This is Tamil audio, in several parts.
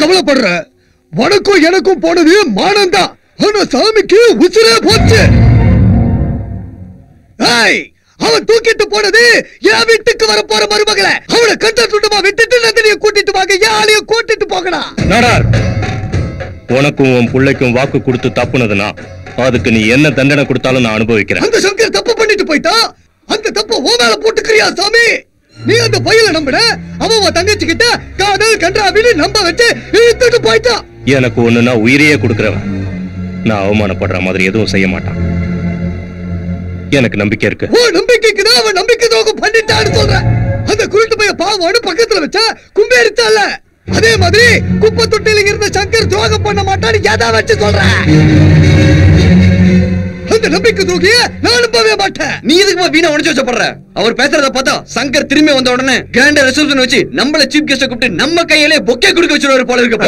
கவலைப்படுற? உனக்கும் எனக்கும் போனது மானம் தான். ஆனா சாமிக்கு உசிரே போச்சு. அவன் தூக்கிட்டு போனது என் வீட்டுக்கு வர போற மருமகளை. அவனை கண்ட சுட்டமா விட்டுட்டு நந்தினியை கூட்டிட்டு வாங்க. யாரையும் கூட்டிட்டு போகடா. நாடார், உனக்கும் உன் பிள்ளைக்கும் வாக்கு கொடுத்து தப்புனதுனா அதுக்கு நீ என்ன தண்டனை கொடுத்தாலும் நான் அனுபவிக்கிறேன். அந்த சங்கர் தப்பு பண்ணிட்டு போயிட்டா அந்த தப்பு ஓ மேல போட்டுக்கிறியா சாமி? நீ அந்த பையல நம்பின, அவன் தங்கச்சி கிட்ட காதல் கன்றாவின்னு நம்ப வச்சு இழுத்துட்டு போயிட்டா. எனக்கு ஒண்ணுன்னா உயிரையே கொடுக்கிறவன் நான் அவமானப்படுற மாதிரி எதுவும் செய்ய மாட்டான். எனக்கு நம்பிக்கை இருக்கு. ஓ நம்பிக்கைக்கு தான் அவன் நம்பிக்கை துரோகம் பண்ணிட்டான்னு சொல்ற. அந்த குருட்டு பைய பாவம்னு பக்கத்துல வச்சா கும்பேறிச்சால, அதே மாதிரி குப்பை தொட்டில இருந்த சங்கர் துரோகம் பண்ண மாட்டான்னு எதை வச்சு சொல்ற? அந்த நம்பிக்கை துரோகிய நான் நம்பவே மாட்டேன். நீ எதுக்கு வீணா உடைச்சு வச்சப்படுற? அவர் பேசுறத பார்த்தா சங்கர் திரும்பி வந்த உடனே கிராண்ட் ரிசப்ஷன் வச்சு நம்மள சீஃப் கெஸ்ட கூப்பிட்டு நம்ம கையிலே பொக்கே கொடுக்க வச்சிருவாரு போல இருக்கு.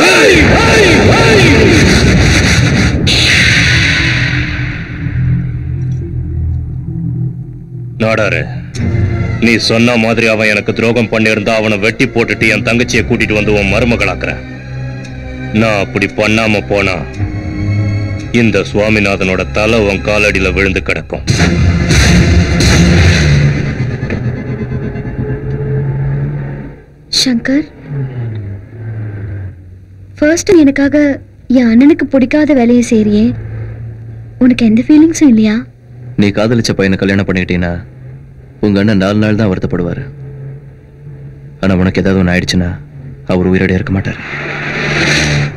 நாடாரு, நீ சொன்ன மாதிரி அவன் எனக்கு துரோகம் பண்ணிருந்தா அவனை வெட்டி போட்டுட்டு என் தங்கச்சியை கூட்டிட்டு வந்து உன் மருமகளாக்குற. நான் அப்படி பண்ணாம போனா இந்த சுவாமிநாதனோட தலை உன் காலடியில விழுந்து கிடக்கும். சங்கர், ஃபர்ஸ்ட் எனக்காக என் அண்ணனுக்கு பிடிக்காத வேலையை செய்றியே, உனக்கு எந்த ஃபீலிங்ஸும் இல்லையா? நீ காதலிச்ச பையனை கல்யாணம் பண்ணிக்கிட்டீங்கன்னா உங்க அண்ணன் 4 நாள் தான் வருத்தப்படுவாரு. ஆனா உனக்கு ஏதாவது ஒன்று ஆயிடுச்சுன்னா அவர் உயிரோட இருக்க மாட்டார்.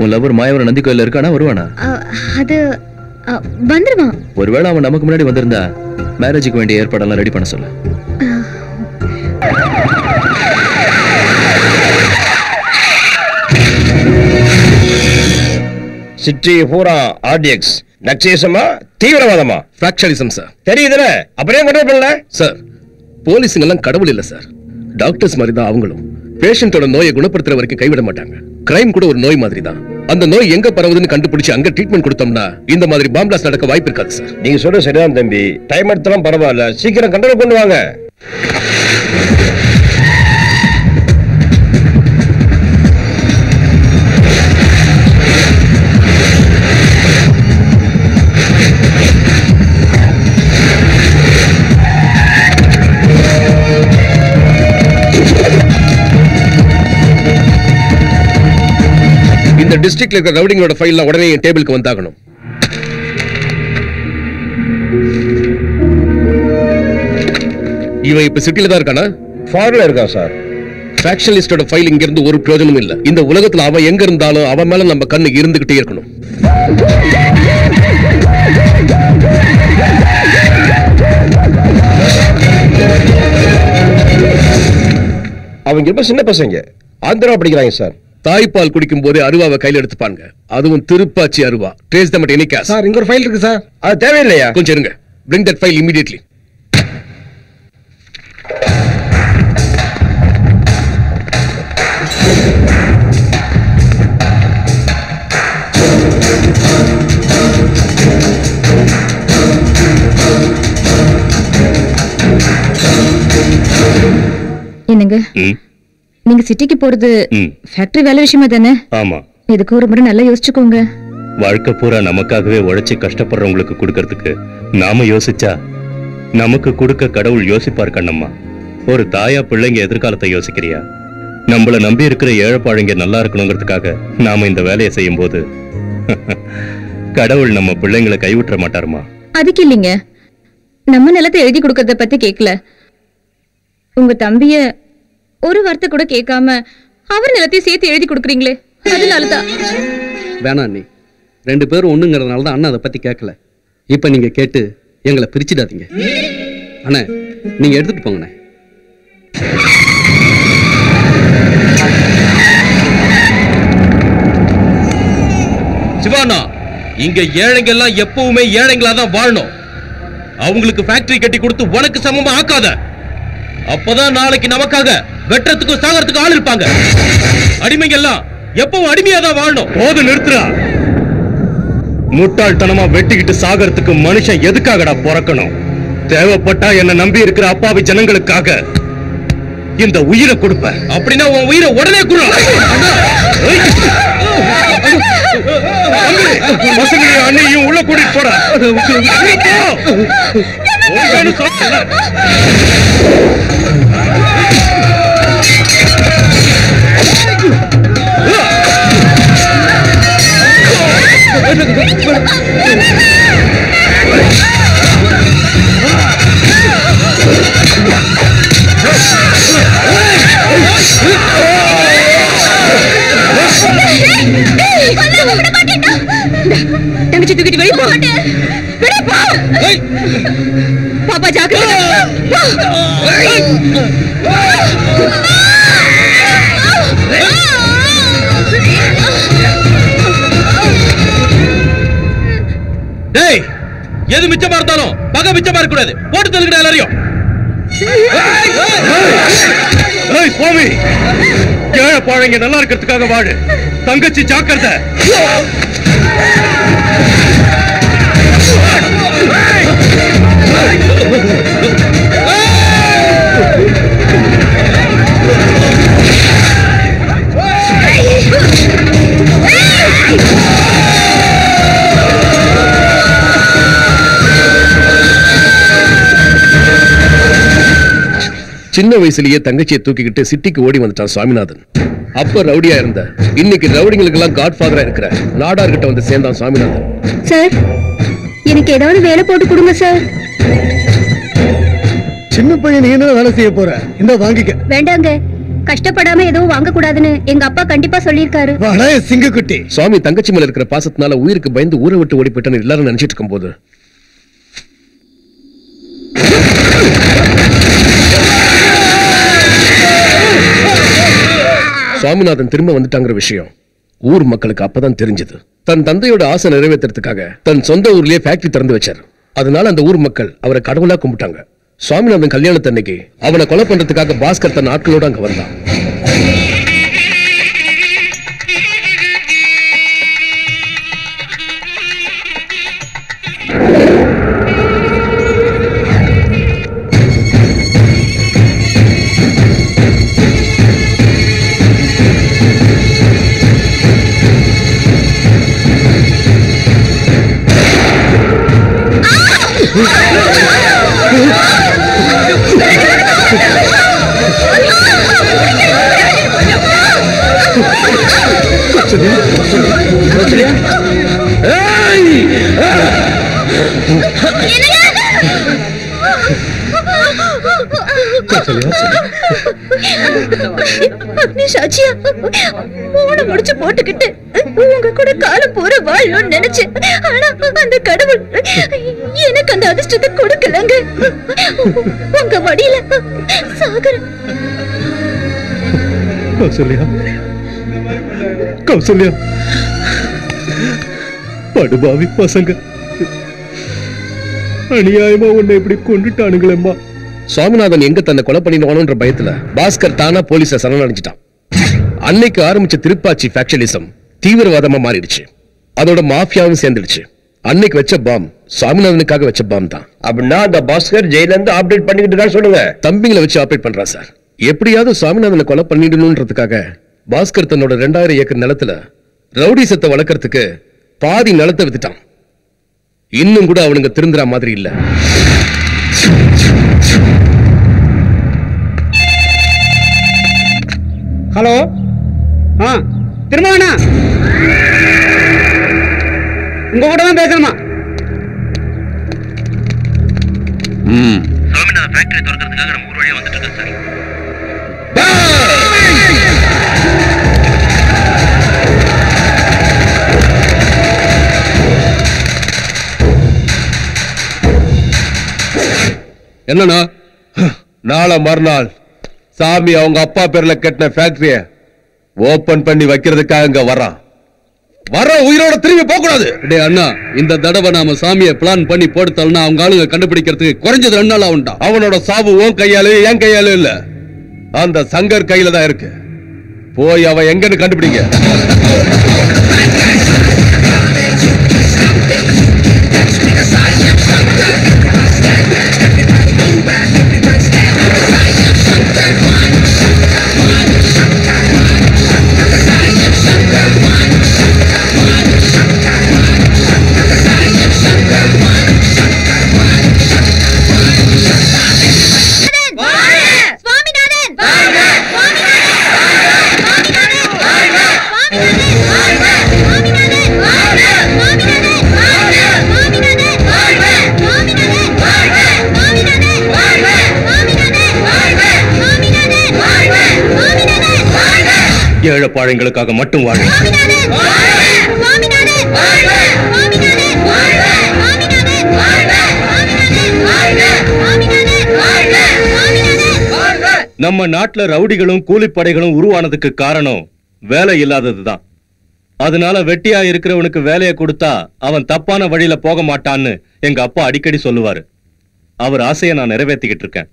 உன் லவர் மாயவர நந்தி கோயில இருக்கானா? வருவானா? அது வந்துருவான். ஒருவேளை அவன் நமக்கு முன்னாடி வந்திருந்தா மேரேஜுக்கு வேண்டிய ஏற்பாடெல்லாம் ரெடி பண்ண சொல்ல. சிட்டி பூரா ஆர்டிஎக்ஸ் நக்சிசமா தீவிரவாதமா? ஃபிராக்சரிசம் சார். தெரியுதுல, அப்படியே கண்ட்ரோல் பண்ணல சார். போலீஸுங்க எல்லாம் கடவுள் இல்ல சார், டாக்டர்ஸ் மாதிரி தான் அவங்களும். பேஷண்டோட நோயை குணப்படுத்துற வரைக்கும் கைவிட மாட்டாங்க. கிரைம் கூட ஒரு நோய் மாதிரி தான். அந்த நோய் எங்க பரவுதுன்னு கண்டுபிடிச்சு அங்க ட்ரீட்மெண்ட் கொடுத்தோம்னா இந்த மாதிரி பாம்பிளாஸ் நடக்க வாய்ப்பு இருக்காது சார். நீங்க சொல்ற சரிதான் தம்பி. டைம் எடுத்தாலும் பரவாயில்ல, சீக்கிரம் கண்ட்ரோல் கொண்டு வாங்க. இந்த டிஸ்ட்ரிக்ட்ல இருக்கிற ரவுடிங்களோட ஃபைல்லாம் உடனே என் டேபிளுக்கு வந்தாகணும். இவன் இப்ப சிட்டில தான் இருக்கானா? ஃபாரின்ல இருக்கான் சார். ஃபிராக்ஷனலிஸ்டோட ஃபைல் இங்க இருந்து ஒரு பிரயோஜனமும் இல்ல. இந்த உலகத்துல அவன் எங்க இருந்தாலும் அவன் மேல நம்ம கண்ணு இருந்துகிட்டே இருக்கணும். அவங்க ரொம்ப சின்ன பசங்க, ஆந்திரா படிக்கிறாங்க சார். தாய்ப்பால் குடிக்கும் போதே அருவாவை கையில எடுத்துப்பாங்க. அதுவும் திருப்பாச்சி அருவா. Trace them at any case. Sir, இங்க ஒரு ஃபைல் இருக்கு சார். அது தேவையில்லையா? கொஞ்சம் இருங்க. bring that file immediately. என்னங்க, நீங்க சிட்டிக்கு போறது ஃபேக்டரி வேலை விஷயமா தானே? ஆமா. இதுக்கு ஒரு முறை நல்லா யோசிச்சுக்கோங்க. வாழ்க்கை பூரா நமக்காகவே உழைச்சு கஷ்டப்படுறவங்களுக்கு கொடுக்கறதுக்கு நாம யோசிச்சா நமக்கு கொடுக்க கடவுள் யோசிப்பார் கண்ணம்மா. ஒரு தாயா பிள்ளைங்க எதிர்காலத்தை யோசிக்கிறியா? நம்மள நம்பி இருக்கிற ஏழைப்பாழைங்க நல்லா இருக்கணுங்கிறதுக்காக நாம இந்த வேலையை செய்யும் போது கடவுள் நம்ம பிள்ளைங்களை கைவிட்டுற மாட்டாருமா? அதுக்கு இல்லைங்க, நம்ம நிலத்தை எழுதி கொடுக்கறத பத்தி கேட்கல. உங்க தம்பிய ஒரு வார்த்தை கூட கேட்காம அவர் நிலத்தையும் சேர்த்து எழுதி கொடுக்குறீங்களே, அதனாலதான். வேணாம் நீ, 2 பேரும் ஒண்ணுங்கிறதுனால தான் அண்ணா அதை பத்தி கேட்கல. இப்ப நீங்க கேட்டு எங்களை பிரிச்சிடாதீங்க. அண்ணா, நீங்க எடுத்துட்டு போங்கண்ணே. சிவானா, இங்க ஏழைங்க எல்லாம் எப்பவுமே ஏழைங்களா தான் வாழணும். அவங்களுக்கு ஃபேக்டரி கட்டி கொடுத்து உனக்கு சமமா ஆக்காத. அப்பதான் நாளைக்கு நமக்காக வெற்றத்துக்கும் சாகறதுக்கும் ஆள் இருப்பாங்க. அடிமைங்க எல்லாம் எப்பவும் அடிமையா தான் வாழணும். போது நிறுத்துறா. முட்டாள்தனமா வெட்டிக்கிட்டு சாகறதுக்கு மனுஷன் எதுக்காகடா பிறக்கணும்? தேவைப்பட்டா என்ன நம்பி இருக்கிற அப்பாவி ஜனங்களுக்காக. இந்த உயிரை கொடுப்ப. அப்படின்னா உன் உயிரை உடனே குடு. பசங்களையும் அண்ணையும் உள்ள கூட்டிட்டு போற. தங்கச்சி தூக்கிட்டு வெளியே போ. பாப்பா ஜாக்கிரதை. டேய், எது மிச்சமா இருந்தாலும் பகை மிச்சமா இருக்க கூடாது. போட்டு தள்ளுங்கடா எல்லாரையும். சுவாமி, ஏழை பாழைங்க நல்லா இருக்கிறதுக்காக வாழு. தங்கச்சி ஜாக்கிரதை. சின்ன வயசுலயே தங்கச்சியை தூக்கிக்கிட்டு சிட்டிக்கு ஓடி வந்துட்டான் சுவாமிநாதன். அப்ப ரவுடியா இருந்த, இன்னைக்கு ரவுடிங்களுக்கு எல்லாம் காட்ஃபாதரா இருக்கிற நாடார் கிட்ட வந்து சேர்ந்தான் சுவாமிநாதன். சார், எனக்கு ஏதாவது வேலை போட்டு கொடுங்க சார். சின்ன பையன் நீ என்ன வேலை செய்ய போற? இந்த வாங்கிக்க. வேண்டாங்க, கஷ்டப்படாம எதுவும் வாங்க கூடாதுன்னு எங்க அப்பா கண்டிப்பா சொல்லியிருக்காரு. வாடா சிங்கக்குட்டி. சுவாமி தங்கச்சி மேல இருக்கிற பாசத்தினால உயிருக்கு பயந்து ஊரை விட்டு ஓடி போயிட்டான்னு எல்லாரும் நினைச்சிட்டு இருக்கும் போது சுவாமிநாதன் திரும்ப வந்துட்டாங்கிற விஷயம் ஊர் மக்களுக்கு அப்பதான் தெரிஞ்சது. தன் தந்தையோட ஆசை நிறைவேற்றுறதுக்காக தன் சொந்த ஊர்லயே ஃபேக்டரி திறந்து வச்சார். அதனால அந்த ஊர் மக்கள் அவரை கடவுளா கும்பிட்டாங்க. சுவாமிநாதன் கல்யாணத்தன்னைக்கு அவனை கொலை பண்றதுக்காக பாஸ்கர் தன் ஆட்களோட அங்க வந்தான். சாட்சியா மூணு முடிச்சு போட்டுக்கிட்டு உங்க கூட காலம் பூரா வாழணும்னு நினைச்சேன். ஆனா அந்த கடவுள் எனக்கு அந்த அதிர்ஷ்டத்தை கொடுக்கலங்க. உங்க மடியில சாகரம். கௌசல்யா, கௌசல்யா, படுபாவி பசங்க அநியாயமா உன்னை இப்படி கொண்டுட்டானுங்களேம்மா. சுவாமிநாதன் எங்க தன்னை கொலை பண்ணிடுவானோன்ற பயத்துல பாஸ்கர் தானா போலீஸ சரணடைஞ்சிட்டான். அன்னைக்கு ஆரம்பிச்ச திருப்பாச்சி ஃபேக்ஷனிசம் தீவிரவாதமா மாறிடுச்சு. அதோட மாஃபியாவும் சேர்ந்துடுச்சு. அன்னைக்கு வச்ச பாம் சுவாமிநாதனுக்காக வச்ச பாம் தான். அப்படின்னா அந்த பாஸ்கர் ஜெயில இருந்து ஆப்டேட் பண்ணிக்கிட்டு தான் சொல்லுங்க. தம்பிங்களை வச்சு ஆப்ரேட் பண்றா சார். எப்படியாவது சுவாமிநாதனை கொலை பண்ணிடணும்ன்றதுக்காக பாஸ்கர் தன்னோட 2000 ஏக்கர் நிலத்துல ரவுடிசத்தை வளர்க்கறதுக்கு பாதி நிலத்தை வித்துட்டான். இன்னும் கூட அவனுங்க திருந்துற மாதிரி இல்ல. ஹலோ, திரும்பண்ணா உங்க கூட தான் பேசணுமா? சுவாமிநாதன் ஃபேக்டரி திறக்கிறதுக்காக நம்ம ஊர் வழியா வந்துட்டு இருக்கோம் சார். என்னன்னா நாளை மறுநாள் சாமி அவங்க அப்பா பேர்ல கட்டின ஃபேக்டரிய ஓபன் பண்ணி வைக்கிறதுக்காக இங்க வரான். வர உயிரோட திரும்பி போக கூடாது. டே அண்ணா, இந்த தடவை நாம சாமியை பிளான் பண்ணி போடுத்தாலும் அவங்க ஆளுங்க கண்டுபிடிக்கிறதுக்கு குறைஞ்சது 2 நாள் ஆகும்டா. அவனோட சாவு உன் கையாலே என் கையாலே இல்ல, அந்த சங்கர் கையில தான் இருக்கு. போய் அவன் எங்கன்னு கண்டுபிடிங்க. ஏழைப்பாழைங்களுக்காக மட்டும் வாழ. நம்ம நாட்டுல ரவுடிகளும் கூலிப்படைகளும் உருவானதுக்கு காரணம் வேலை இல்லாததுதான். அதனால வெட்டியா இருக்கிறவனுக்கு வேலையை கொடுத்தா அவன் தப்பான வழியில போக மாட்டான்னு எங்க அப்பா அடிக்கடி சொல்லுவாரு. அவர் ஆசையை நான் நிறைவேற்றிக்கிட்டு இருக்கேன்.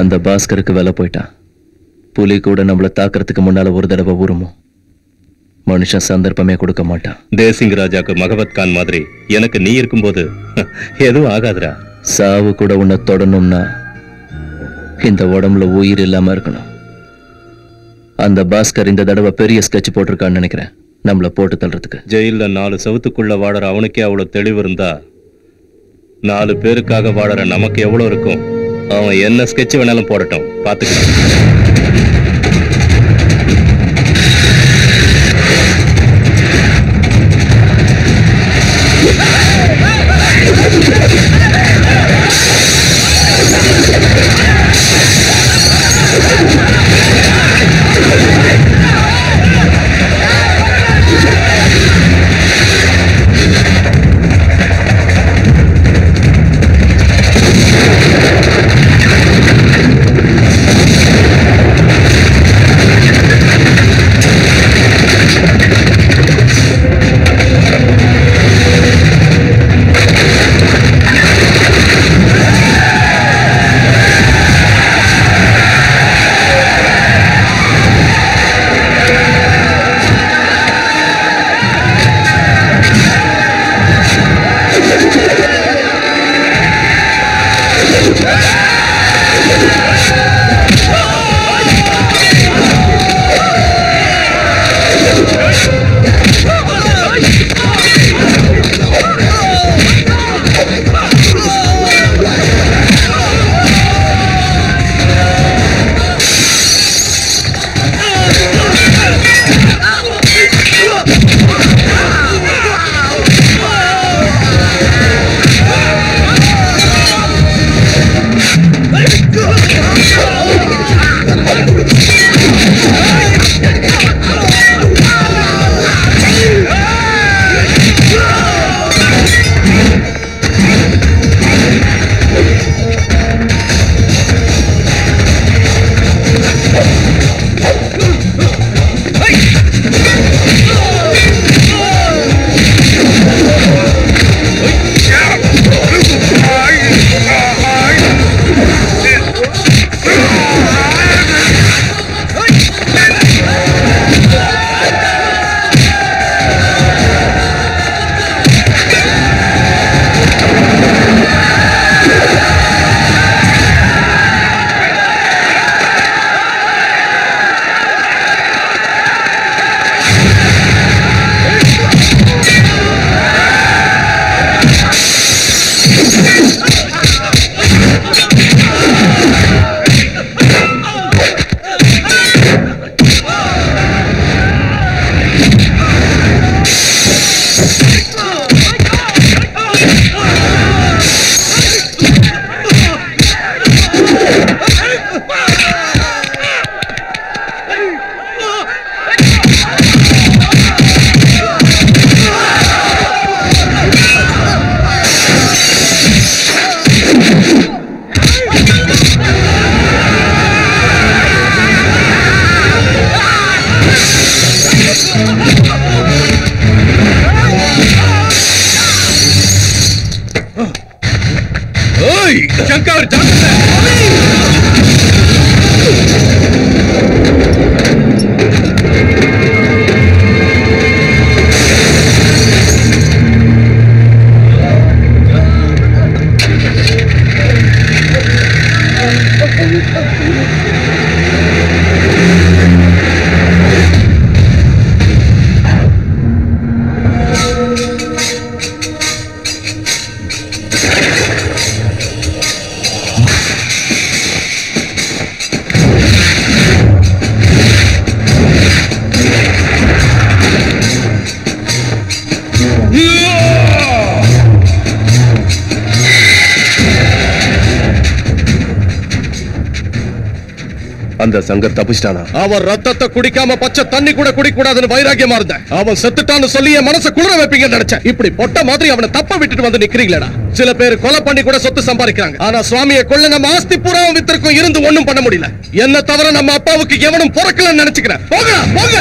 அந்த பாஸ்கருக்கு வேலை போயிட்டான். புலி கூட நம்மள தாக்குறதுக்கு முன்னால ஒரு தடவை உருமும். மனுஷன் சந்தர்ப்பமே கொடுக்க மாட்டான். தேசிங் ராஜாக்கு மகபத் கான் மாதிரி எனக்கு நீ இருக்கும்போது எதுவும் ஆகாதுரா. சாவு கூட உன்னை தொடணும்னா இந்த உடம்புல உயிர் இல்லாம இருக்கணும். அந்த பாஸ்கர் இந்த தடவை பெரிய ஸ்கெட்ச் போட்டிருக்கான்னு நினைக்கிறேன், நம்மள போட்டு தள்ளுறதுக்கு. ஜெயில 4 செவத்துக்குள்ள வாழற அவனுக்கே அவ்வளவு தெளிவு இருந்தா 4 பேருக்காக வாழற நமக்கு எவ்வளவு இருக்கும்? அவன் என்ன ஸ்கெட்ச் வேணாலும் போடட்டும், பாத்துக்கலாம். சங்கர் ஜாக்கிரதை. அந்த சங்கர் தப்பிச்சிட்டானா? அவன் ரத்தத்தை குடிக்காம பச்சை தண்ணி கூட குடிக்க கூடாதுன்னு வைராக்கியமா இருந்த அவன் செத்துட்டான்னு சொல்லி என் மனசை குளிர வைப்பீங்கன்னு நினைச்சேன். இப்படி பொட்ட மாதிரி அவனை தப்ப விட்டுட்டு வந்து நிக்கிறீங்களா? சில பேர் கொலை பண்ணி கூட சொத்து சம்பாதிக்கிறாங்க. ஆனா சுவாமியை கொள்ள நம்ம ஆஸ்தி பூராவும் வித்திருக்கும் இருந்து ஒண்ணும் பண்ண முடியல. என்ன தவிர நம்ம அப்பாவுக்கு எவனும் பொறக்கலன்னு நினைச்சுக்கிறேன். போங்க போங்க.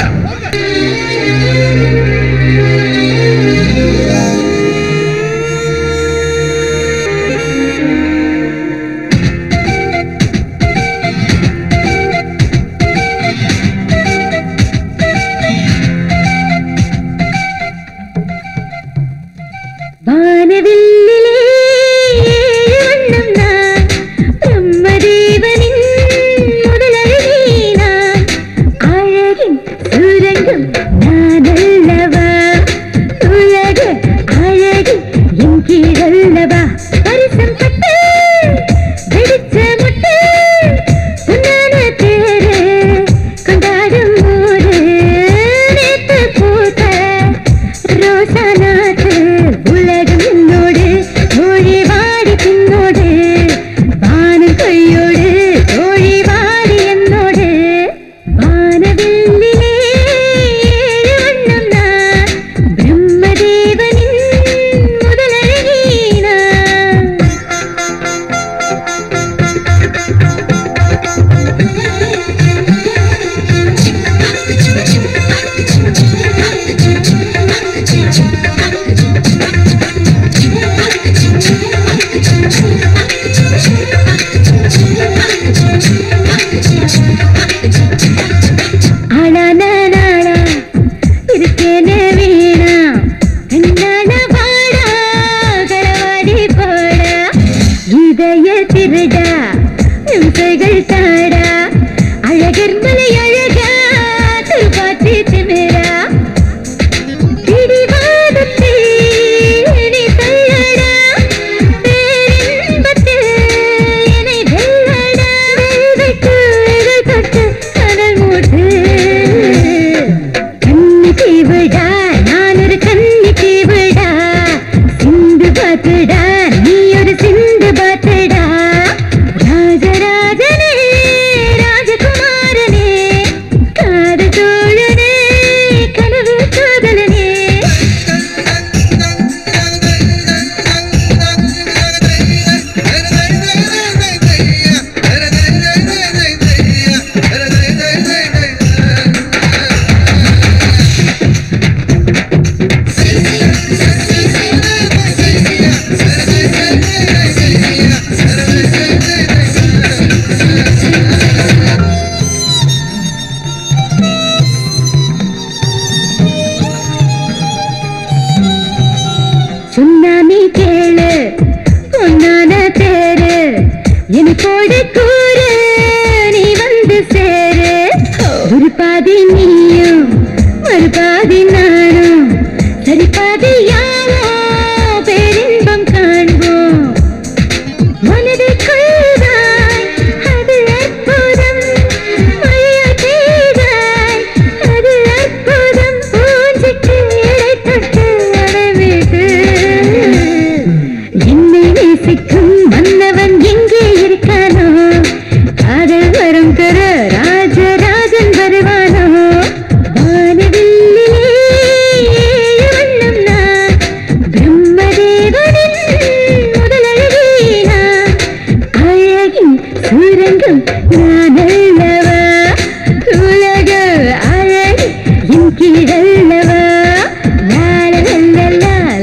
la la la la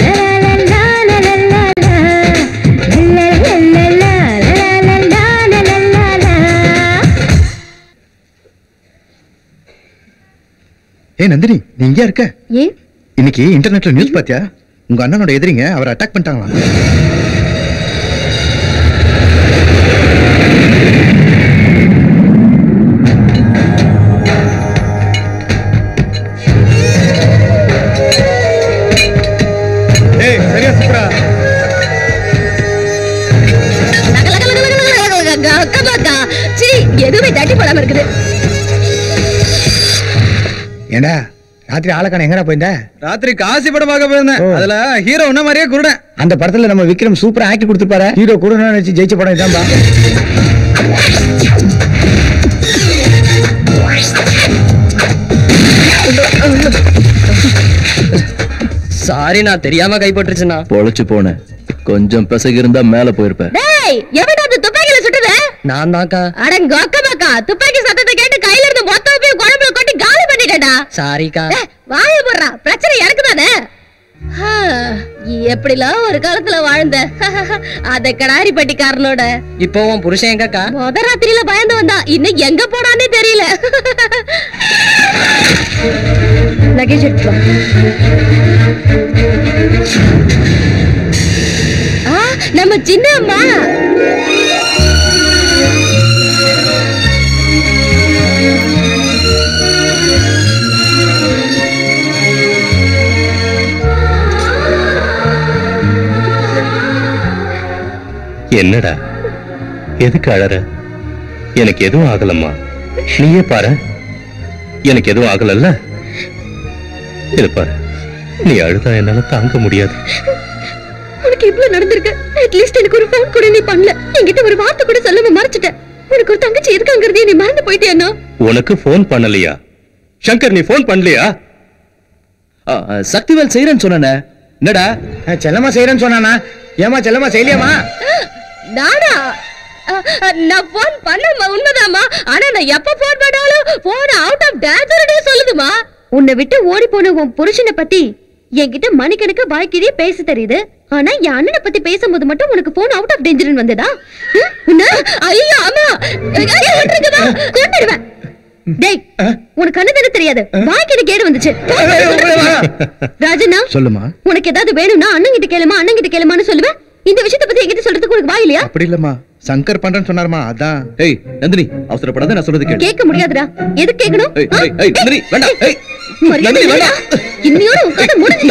la la la la Nandini நீ இங்கே இருக்க? ஏன்? இன்னைக்கு இன்டர்நெட்ல நியூஸ் பாத்தியா? உங்க அண்ணனோட எதிரிங்க அவரை அட்டாக் பண்ணிட்டாங்களாம். சரியா சுப்ரா? எதுவுமே தட்டி போடாம இருக்குது. ஏண்டா ராத்திரி ஆளக்கான எங்கடா போயிருந்த? ராத்திரி காசி படம் பார்க்க போயிருந்தேன். அதுல ஹீரோ உன்ன மாதிரியே குருடன். அந்த படத்துல நம்ம விக்ரம் சூப்பரா ஆக்ட் கொடுத்துருப்பாரு. ஹீரோ குருடனா நினைச்சு ஜெயிச்ச படம் இதான்பா. சாரி, நான் தெரியாம கைப்பற்றுச்சுண்ணா. பொழைச்சு போனேன். கொஞ்சம் பிசகு இருந்தா மேல போயிருப்பேன். டேய், எவன்டா அந்த துப்பாக்கில சுட்டது? நான் தான்க்கா. அட கோக்கமாக்கா, துப்பாக்கி சத்தத்தை கேட்டு கையில இருந்து மொத்த போய் குழம்புல கொட்டி காலி பண்ணிட்டேன்டா. சாரிக்கா. வாய போடுறா, பிரச்சனை எனக்கு தானே. எப்படிலாம் ஒரு காலத்துல வாழ்ந்த அத கடாரி பட்டிக்காரனோட. இப்போ உன் புருஷன் எங்கக்கா? முத ராத்திரியில பயந்து வந்தா, இன்னும் எங்க போனானே தெரியல. லக்கேஜ் எடுத்து நம்ம சின்ன அம்மா. என்னடா எதுக்கு அழற? எனக்கு எதுவும் ஆகலம்மா. நீயே பாரு, எனக்கு எதுவும் ஆகலல்ல. இது பாரு, நீ அழுதா என்னால தாங்க முடியாது. உனக்கு இவ்வளவு நடந்திருக்கு, அட்லீஸ்ட் எனக்கு ஒரு ஃபோன் கூட நீ பண்ணல. என்கிட்ட ஒரு வார்த்தை கூட சொல்லாம மறைச்சிட்ட. உனக்கு ஒரு தங்கச்சி இருக்காங்கிறதே நீ மறந்து போயிட்டியானோ? உனக்கு போன் பண்ணலையா சங்கர்? நீ போன் பண்ணலையா? சக்திவேல் செய்யறேன்னு சொன்னானே. என்னடா செல்லமா செய்யறேன்னு சொன்னானா? ஏமா செல்லமா செய்யலையாமா? நானா? நான் போன் பண்ணமா, உண்மைதாமா. ஆனா நான் எப்ப போன் பண்ணாலும் போன் அவுட் ஆஃப் டேஞ்சர்னே சொல்லுதுமா. உன்னை விட்டு ஓடி போன உன் புருஷனை பத்தி என்கிட்ட மணிக்கணக்கு வாய்க்கிறியே பேச தெரியுது. ஆனா என் அண்ணனை பத்தி பேசும்போது மட்டும் உனக்கு போன் அவுட் ஆஃப் டேஞ்சர் வந்ததா? ஐயோ அம்மா, கொண்டுடுவேன். டேய், உனக்கு கண்ணு தெரியாது. வாய்க்கிட்ட கேடு வந்துச்சு. ராஜனா சொல்லுமா. உனக்கு ஏதாவது வேணும்னா அண்ணன் கிட்ட கேளுமா, அண்ணன் கிட்ட கேளுமான்னு சொல்லுவேன். இந்த விஷயத்தை பத்தி என்கிட்ட சொல்றதுக்கு உனக்கு வாய் இல்லையா? அப்படி இல்லம்மா, சங்கர் பண்றேன்னு சொன்னாருமா, அதான். ஏய் நந்தினி, அவசரப்படாத, நான் சொல்றது கேளு. கேட்க முடியாதுடா. எதுக்கு கேட்கணும்? ஏய் ஏய் ஏய் நந்தினி, வேண்டாம். ஏய் நந்தினி, வேண்டாம். இன்னியோட உன் கதை முடிஞ்சு.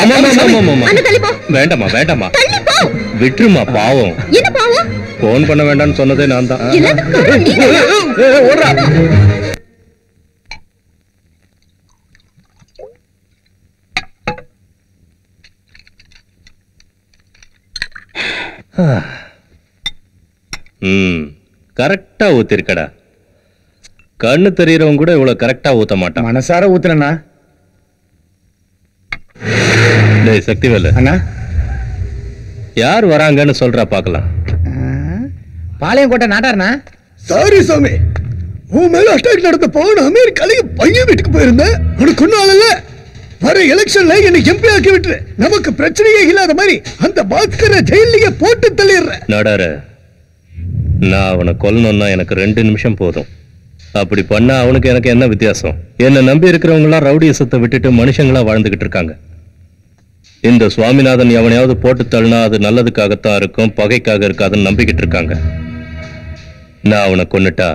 அண்ணா தள்ளி போ. வேண்டாமா வேண்டாமா, தள்ளி போ. விட்டுருமா, பாவம். என்ன பாவம்? போன் பண்ண வேண்டாம்னு சொன்னதே நான் தான். எல்லாத்துக்கும் காரணம் நீ தான். ஓடுறா. கரெக்டா ஊத்திருக்கடா. கண்ணு தெரியறவங்க கூட இவ்வளவு கரெக்டா ஊத்த மாட்டான். மனசார ஊத்துறனா? டேய் சக்திவேலு அண்ணா, யார் வராங்கன்னு சொல்றா பாக்கலாம். பாளையங்கோட்டை நாட்டார்னா? சாரி சாமி, உன் மேல அட்டாக் நடந்த போன அமெரிக்கால பையன் வீட்டுக்கு போயிருந்தேன். உனக்கு ஒன்னும் ஆளல. வர எலெக்ஷன்ல என்ன எம்பி ஆக்கி விட்டு நமக்கு பிரச்சனையே இல்லாத மாதிரி அந்த பாஸ்கரை ஜெயிலிலேயே போட்டு தள்ளிடுறேன். நடார, நான் அவனை கொல்லணும்னா எனக்கு 2 நிமிஷம் போதும். அப்படி பண்ணா அவனுக்கு எனக்கு என்ன வித்தியாசம்? என்ன நம்பி இருக்கிறவங்க எல்லாம் ரவுடியசத்தை விட்டுட்டு மனுஷங்களா வாழ்ந்துகிட்டு இருக்காங்க. இந்த சுவாமிநாதன் எவனையாவது போட்டு தள்ளினா அது நல்லதுக்காகத்தான் இருக்கும், பகைக்காக இருக்காதுன்னு நம்பிக்கிட்டு இருக்காங்க. நான் அவனை கொன்னுட்டா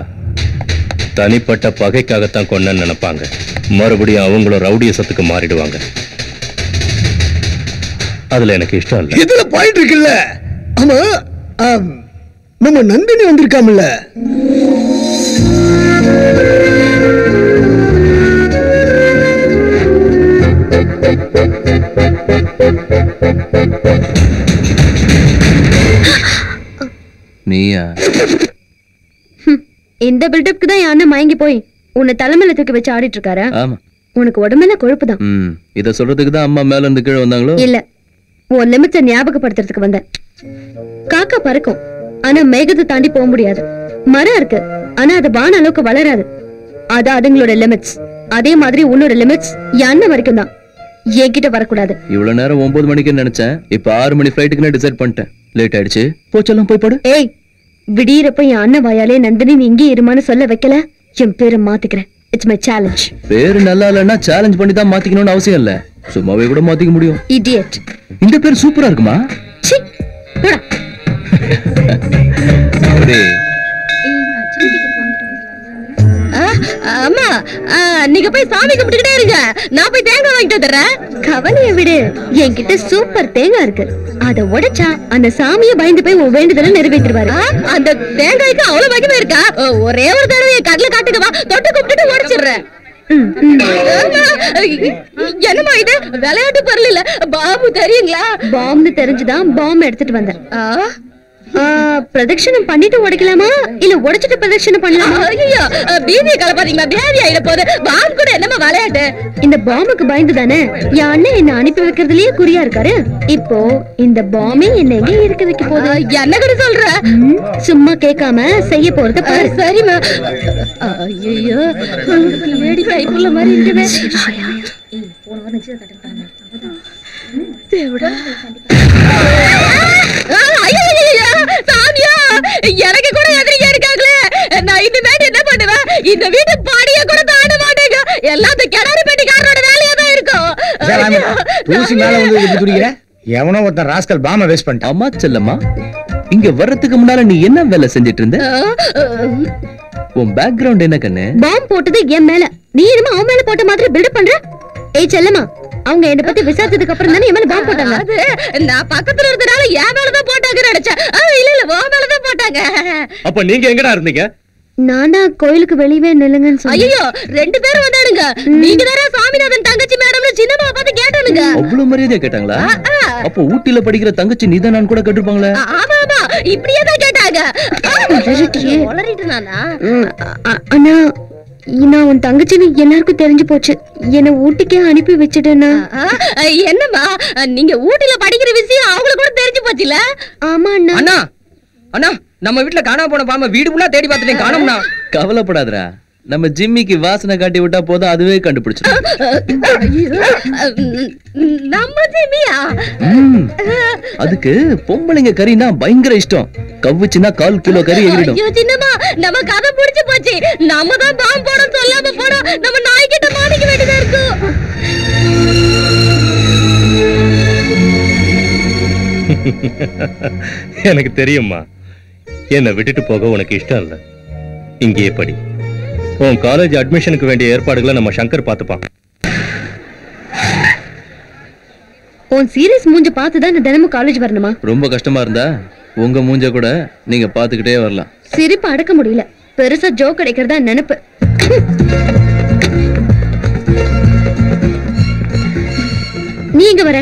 தனிப்பட்ட பகைக்காகத்தான் கொன்னேன்னு நினைப்பாங்க. மறுபடியும் அவங்களும் ரவுடியசத்துக்கு மாறிடுவாங்க. அதுல எனக்கு இஷ்டம் இல்லை. இதுல பாயிண்ட் இருக்குல்ல. ஆமா, நம்ம நந்தினி வந்திருக்காமல்ல. நீயா? இந்த பில்டப்க்கு தான் என் அண்ணன் மயங்கி போய் உன்னை தலைமையில தூக்கி வச்சு ஆடிட்டு இருக்காரு. ஆமா, உனக்கு உடம்புல கொழுப்பு தான். இத சொல்றதுக்கு தான் அம்மா மேல இருந்து கீழே வந்தாங்களோ? இல்ல, உன் லிமிட்ஸை ஞாபகப்படுத்துறதுக்கு வந்தேன். காக்கா பறக்கும், ஆனா மேகத்தை தாண்டி போக முடியாது. மரம் இருக்கு, ஆனா அது வான அளவுக்கு வளராது. அது அதுங்களோட லிமிட்ஸ். அதே மாதிரி உன்னோட லிமிட்ஸ் என் அண்ணன் வரைக்கும் தான். என்கிட்ட வரக்கூடாது. இவ்வளவு நேரம் 9 மணிக்கு நினைச்சேன், இப்ப 6 மணி ஃபிளைட்டுக்கு நான் டிசைட் பண்ணிட்டேன். லேட் ஆயிடுச்சு, போச்செல்லாம் போய் படு. ஏய், விடியறப்ப என் அண்ணன் வாயாலே நந்தினி நீ இங்கே இருமான்னு சொல்ல வைக்கல, என் பேரை மாத்திக்கிறேன். It's my challenge. பேரு நல்லா இல்லைன்னா சேலஞ்ச் பண்ணி தான் மாத்திக்கணும்னு அவசியம் இல்ல, சும்மாவே கூட மாத்திக்க முடியும். இடியட். இந்த பேர் சூப்பரா இருக்குமா? சி போடா. அம்மா நீங்க போய் சாமி கும்பிட்டுக்கிட்டே இருங்க, நான் போய் தேங்காய் வாங்கிட்டு வந்துடுறேன். கவலையை விடு, என்கிட்ட சூப்பர் தேங்காய் இருக்கு. அத உடைச்சா அந்த சாமியை பயந்து போய் உன் வேண்டுதலை நிறைவேற்றுவாரு. அந்த தேங்காய்க்கு அவ்வளவு மகிமை இருக்கா? ஒரே ஒரு தடவை கடல காட்டுக்கவா, தொட்டு கும்பிட்டுட்டு உடைச்சிடுறேன். என்னமா இது விளையாட்டு பொருள் இல்ல, பாம்பு தெரியுங்களா? பாம்பு தெரிஞ்சுதான் பாம்பு எடுத்துட்டு வந்தேன். பிரதட்சணம் பண்ணிட்டு உடைக்கலாமா இல்ல உடைச்சிட்டு பிரதட்சணம் பண்ணலாமா? ஐயோ பீதியை கலப்பாதீங்களா, பேதி ஆயிட போகுது. பாம்பு கூட என்னமா விளையாட்டு? இந்த பாம்புக்கு பயந்து தானே என் அண்ணன் என்ன அனுப்பி வைக்கிறதுலயே குறியா இருக்காரு. இப்போ இந்த பாம்பே என்ன எங்க இருக்க வைக்க போகுது? என்ன கூட சொல்ற? சும்மா கேட்காம செய்ய போறத பாரு. சரிமா. ஐயோ லேடி கைப்புள்ள மாதிரி இருக்குதே. தேவடா. எனக்கு கூட எதிரியா இருக்காங்களே, நான் இந்த வீட்டு என்ன பண்ணுவேன்? இந்த வீட்டு பாடிய கூட தாண்ட மாட்டேங்க. எல்லாத்தையும் கிணறு பெட்டிக்காரனோட வேலையா தான் இருக்கும். தூசி மேல வந்து துடிக்கிற எவனோ ஒருத்தன் ராஸ்கல் பாம்ப வேஸ்ட் பண்ணிட்டான். அம்மா செல்லம்மா, இங்க வர்றதுக்கு முன்னால நீ என்ன வேலை செஞ்சிட்டு இருந்த? உன் பேக்ரவுண்ட் என்ன கண்ணு? பாம்பு போட்டது என் மேல, நீ என்னமா அவன் மேல போட்ட மாதிரி பில்டப் பண்ற? ஏய் செல்லம்மா, அவங்க என்ன பத்தி விசாரிச்சதுக்கு அப்புறம் தானே என் மேல பாம்பு போட்டாங்க. அது நான் பக்கத்துல இருந்தனால என் மேலதான் போட்டாங்கன்னு நினைச்சேன். இல்ல இல்ல உன் மேலதான் போட்டாங்க. அப்ப நீங்க எங்கடா இருந்தீங்க? நானா கோயிலுக்கு வெளியவே நில்லுங்கன்னு சொன்னேன். ஐயோ ரெண்டு பேரும் வந்தானுங்க. நீங்க தானே சாமிநாதன் தங்கச்சி மேடம்னு சின்னம்மா பார்த்து கேட்டானுங்க. அவ்வளவு மரியாதையா கேட்டாங்களா? அப்போ ஊட்டில படிக்கிற தங்கச்சி நீதான் நான் கூட கேட்டிருப்பாங்களே. ஆமா ஆமா இப்படியே தான் கேட்டாங்க. உளறிட்டு நானா? அண்ணா நான் உன் தங்கச்சின்னு எல்லாருக்கும் தெரிஞ்சு போச்சு. என்ன ஊட்டிக்கே அனுப்பி வச்சுட்டேன்னா. என்னம்மா நீங்க ஊட்டில படிக்கிற விஷயம் அவங்களுக்கு கூட தெரிஞ்சு போச்சுல? ஆமா அண்ணா. அண்ணா அண்ணா நம்ம வீட்டுல காணாம போன பாம்பை வீடு ஃபுல்லா தேடி பார்த்துட்டேன், காணோம்னா. கவலைப்படாதடா, நம்ம ஜிம்மிக்கு வாசனை காட்டி விட்டா போதும், அதுவே கண்டுபிடிச்சிடும். நம்ம ஜிம்மியா? அதுக்கு பொம்பளைங்க கறினா பயங்கர இஷ்டம். கவ்வுச்சுன்னா 1/4 கிலோ கறி எகிரிடும். ஐயோ சின்னம்மா நம்ம கதை புடிச்சு போச்சு. நம்ம தான் பாம்பு போட சொல்லாம போனா நம்ம நாய்கிட்ட மாட்டிக்க வேண்டியதா இருக்கும். எனக்கு தெரியும்மா, என்னை விட்டுட்டு போக உனக்கு இஷ்டம் இல்ல. இங்கேயே படி. உன் காலேஜ் அட்மிஷனுக்கு வேண்டிய ஏற்பாடுகளை நம்ம சங்கர் பார்த்துப்பான். உன் சீரியஸ் மூஞ்ச பார்த்துதான் நான் தினமும் காலேஜ் வரணுமா? ரொம்ப கஷ்டமா இருந்தா உங்க மூஞ்ச கூட நீங்க பாத்துக்கிட்டே வரலாம். சிரிப்பு அடக்க முடியல, பெருசா ஜோக் கிடைக்கிறதா நினைப்பு. நீ எங்க வர?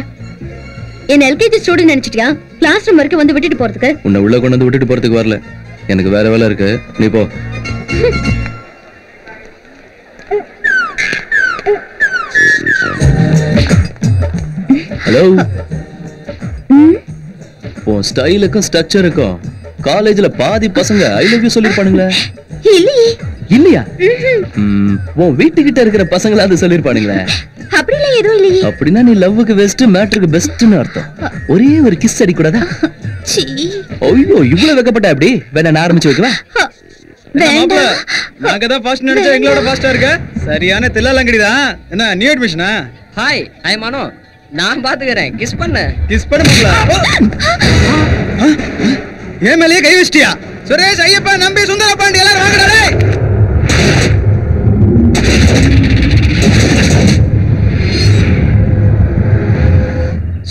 என்ன எல்கேஜி ஸ்டூடெண்ட் நினைச்சிட்டியா? கிளாஸ் ரூம் வரைக்கும் வந்து விட்டுட்டு போறதுக்கு? உன்னை உள்ள கொண்டு வந்து விட்டுட்டு போறதுக்கு வரல, எனக்கு வேற வேலை இருக்கு, நீ போ. ஹலோ, உன் ஸ்டைலுக்கும் ஸ்ட்ரக்சருக்கும் காலேஜ்ல பாதி பசங்க ஐ லவ் யூ சொல்லிருப்பானுங்களே. இல்லையா? உன் வீட்டுக்கிட்ட இருக்கிற பசங்கள அது சொல்லிருப்பானுங்களே. அப்படிலாம் எதுவும் இல்லையே. அப்படின்னா நீ லவ்வுக்கு பெஸ்ட், மேட்டருக்கு பெஸ்ட்னு அர்த்தம். ஒரே ஒரு கிஸ் அடி கூடாதா? ஐயோ இவ்வளவு வெக்கப்பட்ட அப்படி வேணா நான் ஆரம்பிச்சு வைக்கவா? நாங்க தான் ஃபாஸ்ட் நினைச்சா எங்களோட ஃபாஸ்டா இருக்க. சரியான தில்லாலங்கடி தான். என்ன நியூ அட்மிஷனா? ஹாய் ஐ மனோ, நான் பாத்துக்கறேன். கிஸ் பண்ண முடியல. ஏன் மேலேயே கை வச்சிட்டியா? சுரேஷ், ஐயப்பா, நம்பி, சுந்தர பாண்டி எல்லாரும் வாங்கடா டேய்.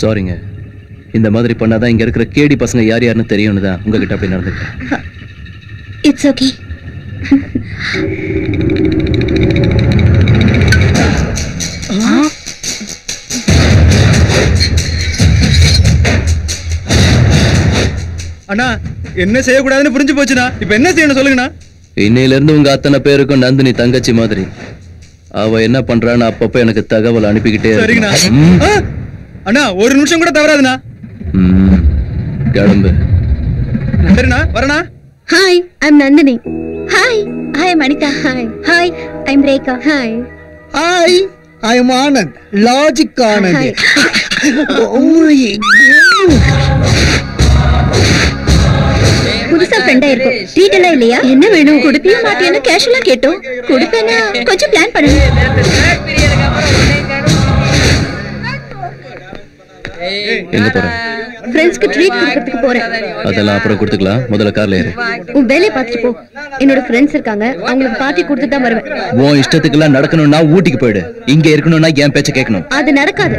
சாரிங்க, இந்த மாதிரி பண்ணாதான் இங்க இருக்கிற கேடி பசங்க யார் யாருன்னு தெரியும்னு தான் உங்ககிட்ட அப்படி நடந்துக்கிட்டேன். It's okay. அண்ணா என்ன செய்யக்கூடாதுன்னு புரிஞ்சு போச்சுண்ணா. இப்ப என்ன செய்யணும் சொல்லுங்கண்ணா. இன்னையில இருந்து உங்க அத்தனை பேருக்கும் நந்தினி தங்கச்சி மாதிரி. அவ என்ன பண்றான்னு அப்பப்ப எனக்கு தகவல் அனுப்பிக்கிட்டே சரிங்கண்ணா. அண்ணா ஒரு நிமிஷம் கூட தவறாதுண்ணா. கிளம்பு. சரிண்ணா, வரண்ணா. Hi, I'm Nandini. Hi, hi Manitha. Hi. Hi, I'm Rekha. Hi. Hi, I'm Anand. Logic Anand. புதுசா ஃப்ரெண்டா இருக்கும். ட்ரீட் எல்லாம் இல்லையா? என்ன வேணும்? குடுப்பியா மாட்டியான்னு கேஷுவலா கேட்டோம். குடுப்பேனா? கொஞ்சம் பிளான் பண்ணுங்க. எங்க போற? ஃப்ரெண்ட்ஸ்க்கு ட்ரீட் கொடுக்கிறதுக்கு போறேன். அதெல்லாம் அப்புறம் கொடுத்துக்கலாம். முதல்ல கார்ல ஏறு. உன் வேலையை பார்த்துட்டு போ. என்னோட ஃப்ரெண்ட்ஸ் இருக்காங்க, அவங்களுக்கு பார்ட்டி கொடுத்துட்டு தான் வருவேன். உன் இஷ்டத்துக்குலாம் நடக்கணும்னா ஊட்டிக்கு போயிடு. இங்க இருக்கணும்னா என் பேச்ச கேட்கணும். அது நடக்காது.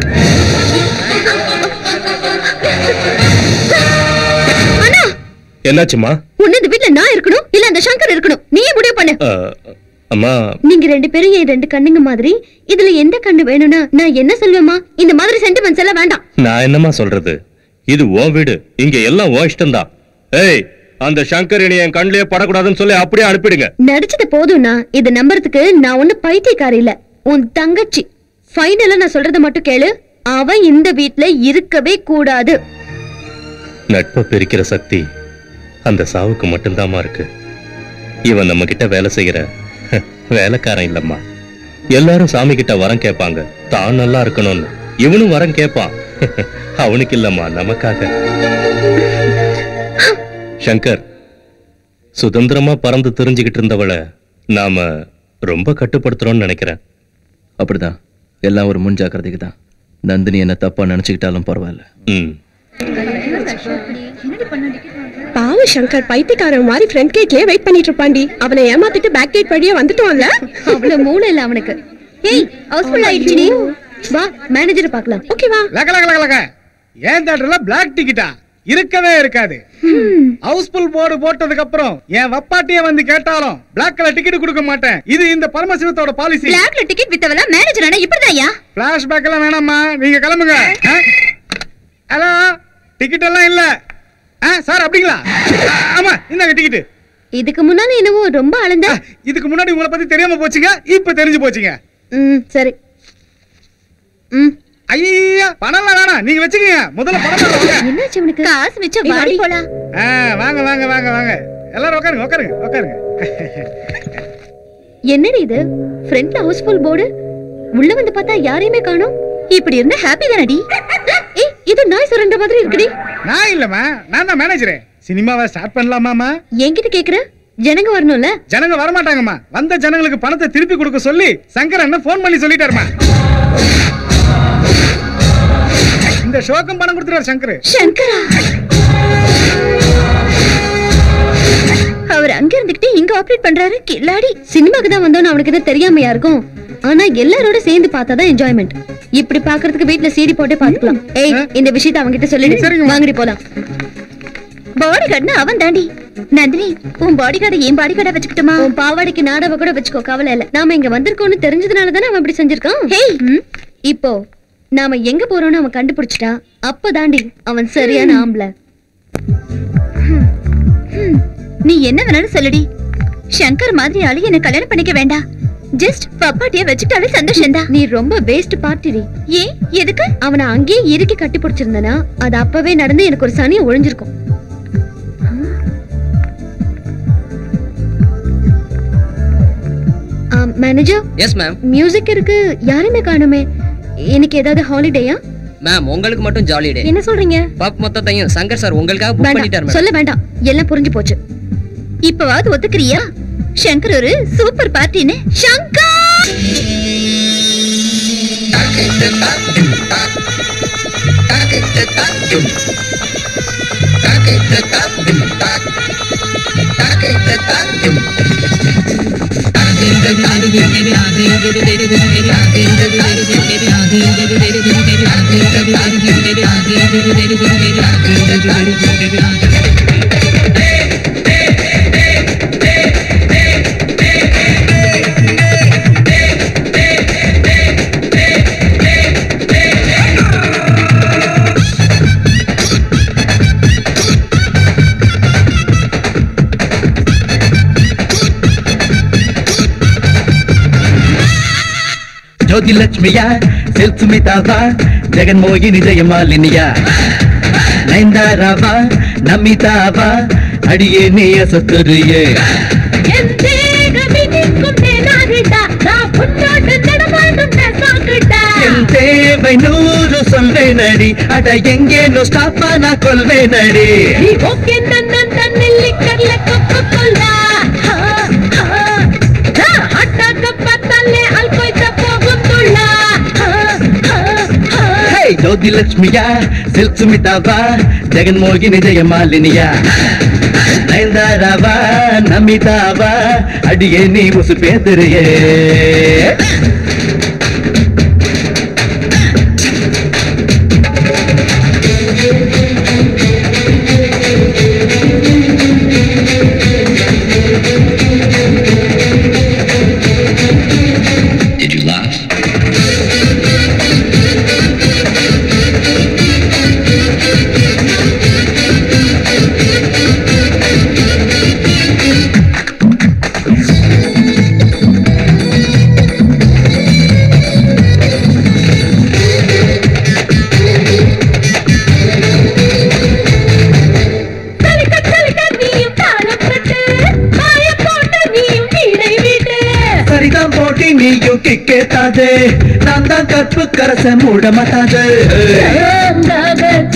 என்னாச்சுமா? உன்ன இந்த வீட்ல நான் இருக்கணும் இல்ல அந்த சங்கர் இருக்கணும், நீயே முடிவு பண்ணு. அம்மா, நீங்க ரெண்டு பேரும் என் ரெண்டு கண்ணுங்க மாதிரி. இதுல எந்த கண்ணு வேணும்னா நான் என்ன சொல்வேமா? இந்த மாதிரி சென்டிமெண்ட்ஸ் எல்லாம் வேண்டாம். நான் என்னமா சொல்றது? இது உன் வீடு, இங்க எல்லாம் உன் இஷ்டம்தான். ஏய், அந்த சங்கர் இனி என் கண்ணிலே படக்கூடாதுன்னு சொல்லி அப்படியே அனுப்பிடுங்க. நடிச்சது போதும்னா இதை நம்புறதுக்கு நான் ஒண்ணு பைத்தியக்காரி இல்ல, உன் தங்கச்சி. ஃபைனலா நான் சொல்றத மட்டும் கேளு. அவன் இந்த வீட்ல இருக்கவே கூடாது. நட்பை பிரிக்கிற சக்தி அந்த சாவுக்கு மட்டும்தாமா இருக்கு. இவன் நம்ம கிட்ட வேலை செய்யற வேலைக்காரன் இல்லம்மா. எல்லாரும் சாமி கிட்ட வரம் கேட்பாங்க, தான் நல்லா இருக்கணும்னு. இவனும் வரம் கேட்பான். அவனுக்கு இல்லம்மா, நமக்காக. சங்கர், சுதந்திரமா பறந்து தெரிஞ்சுக்கிட்டு இருந்தவளை நாம ரொம்ப கட்டுப்படுத்துறோம்னு நினைக்கிறேன். அப்படிதான். எல்லாம் ஒரு முன் ஜாக்கிரதைக்கு தான். நந்தினி என்ன தப்பா நினைச்சுக்கிட்டாலும் பரவாயில்ல. பாவ சங்கர் பைத்தியக்காரன் மாதிரி ஃப்ரண்ட் கேட்லயே வெயிட் பண்ணிட்டு இருப்பாண்டி. அவனை ஏமாத்திட்டு பேக் கேட் வழியா வந்துட்டோம்ல. அவ்வளவு மூளை இல்ல அவனுக்கு. ஏய், ஹவுஸ்ஃபுல் ஆயிடுச்சுடி. வா மேனேஜரை பார்க்கலாம். ஓகே வா. லக ஏன் தேட்டர்ல பிளாக் டிக்கெட்டா? இருக்கவே இருக்காது. ஹவுஸ்ஃபுல் போர்டு போட்டதுக்கு அப்புறம் என் வப்பாட்டியே வந்து கேட்டாலும் பிளாக் கலர் டிக்கெட் கொடுக்க மாட்டேன். இது இந்த பரமசிவத்தோட பாலிசி. பிளாக்ல டிக்கெட் வித்தவள மேனேஜர் ஆனா இப்படிதான்யா. ஃபிளாஷ்பேக் எல்லாம் வேணாம்மா, நீங்க கிளம்புங்க. ஹலோ, டிக்கெட் எல்லாம் இல்ல சார். அப்படிங்களா? ஆமா, இந்தாங்க டிக்கெட். இதுக்கு முன்னால என்னவோ ரொம்ப அலந்த. இதுக்கு முன்னாடி உங்களை பத்தி தெரியாம போச்சுங்க, இப்ப தெரிஞ்சு போச்சுங்க. சரி. ஐயா, பணம் வேணாம், நீங்க வச்சுக்கீங்க. முதல்ல பணம். என்னாச்சு உனக்கு? காசு மிச்ச வாடி போலாம். வாங்க வாங்க வாங்க வாங்க, எல்லாரும் உட்காருங்க உட்காருங்க உட்காருங்க. என்னடி இது? ஃப்ரண்ட்ல ஹவுஸ்ஃபுல் போர்டு, உள்ள வந்து பார்த்தா யாரையுமே காணோம். இப்படி இருந்தா ஹாப்பி தானடி? ஏய், இது நாய் சுரண்ட மாதிரி இருக்குடி. நான் இல்லம்மா, நான் தான் மேனேஜர். சினிமாவை ஸ்டார்ட் பண்ணலாமாமா? என்கிட்ட கேக்குற? ஜனங்க வரணும்ல. ஜனங்க வர மாட்டாங்கம்மா. வந்த ஜனங்களுக்கு பணத்தை திருப்பி கொடுக்க சொல்லி சங்கர் அண்ணன் போன் பண்ணி சொல்லிட்டாருமா. இந்த ஷோக்கும் பணம் கொடுத்துறாரு சங்கர். சங்கரா? அவர் அங்க இருந்துகிட்டு இங்க ஆபரேட் பண்றாரு. கில்லாடி. சினிமாக்கு தான் வந்தோம், அவனுக்கு எதுவும் தெரியாமையா இருக்கும். ஆனா எல்லாரோட சேர்ந்து பார்த்தாதான் என்ஜாய்மெண்ட். இப்படி பாக்குறதுக்கு வீட்ல சீடி போட்டே பாத்துக்கலாம். ஏய், இந்த விஷயத்தை அவங்கிட்ட சொல்லிடு. வாங்கடி போலாம். பாடி கார்டுனா அவன் தாண்டி. நந்தினி, உன் பாடி கார்டை என் பாடி கார்டா வச்சுக்கிட்டுமா? உன் பாவாடிக்கு நாடாவ கூட வச்சுக்கோ, கவலை இல்ல. நாம இங்க வந்திருக்கோம்னு தெரிஞ்சதுனாலதானே அவன் இப்படி செஞ்சிருக்கான். ஹேய், இப்போ நாம எங்க போறோம்னு அவன் கண்டுபிடிச்சிட்டா அப்பதாண்டி அவன் சரியான ஆம்பளை. நீ என்ன வேணாலும் சொல்லுடி. சங்கர் மாதிரி ஆளு என்ன கல்யாணம் பண்ணிக்க வேண்டாம். ஜஸ்ட் பப்பாட்டிய வச்சுட்டாலே சந்தோஷம்தான். நீ ரொம்ப வேஸ்ட் பார்ட்டிடி. ஏன்? எதுக்கு? அவனை அங்கேயே இறுக்கி கட்டி பிடிச்சிருந்தனா அது அப்பவே நடந்து எனக்கு ஒரு சனியை ஒழிஞ்சிருக்கும். மேனேஜர். Yes ma'am. மியூசிக் இருக்கு, யாருமே காணுமே. இன்னைக்கு ஏதாவது ஹாலிடேயா? மேம், உங்களுக்கு மட்டும் ஜாலி டே. என்ன சொல்றீங்க? பப் மொத்தத்தையும் சங்கர் சார் உங்களுக்காக புக் பண்ணிட்டாரு. சொல்ல வேண்டாம், எல்லாம் புரிஞ்சு போச்சு. இப்பவாவது ஒத்துக்கிறியா? சங்கர் ஒரு சூப்பர் பார்ட்டின்னு. சங்கர்! ಜ್ಯೋತಿ ಲಕ್ಷ್ಮಿಯ ಸಿಲ್ಕ್ ಸ್ಮಿತಾವ ಜಗನ್ಮೋಹಿನಿ ಜಯಮಾಲಿನಿಯ ನೈಂದಾರವ ನಮಿತಾವ ಅಡಿಯೇನೆಯ ಸತ್ತರಿಯೇ என் தேவை 100 சொல்வேனடி அட எங்கேனோ ஸ்டாப் ஆனா கொள்வேனடி ஓகே நன்னன் தன்னில்லி கர்ல கொக்கோலா அட்டக பத்தல்லே அல்கோய்த போகும் துள்ளா ஹே ஜோதி லட்சுமியா சில்க் சுமிதாவா ஜெகன் மோகினி ஜெயமாலினியா நயன்தாராவா நமிதாவா அடியே நீ உசு பேசுறியே Did you laugh? நீயும் கிக்கேத்தாதே நான் தான் கற்பு கரச மூட மாட்டாது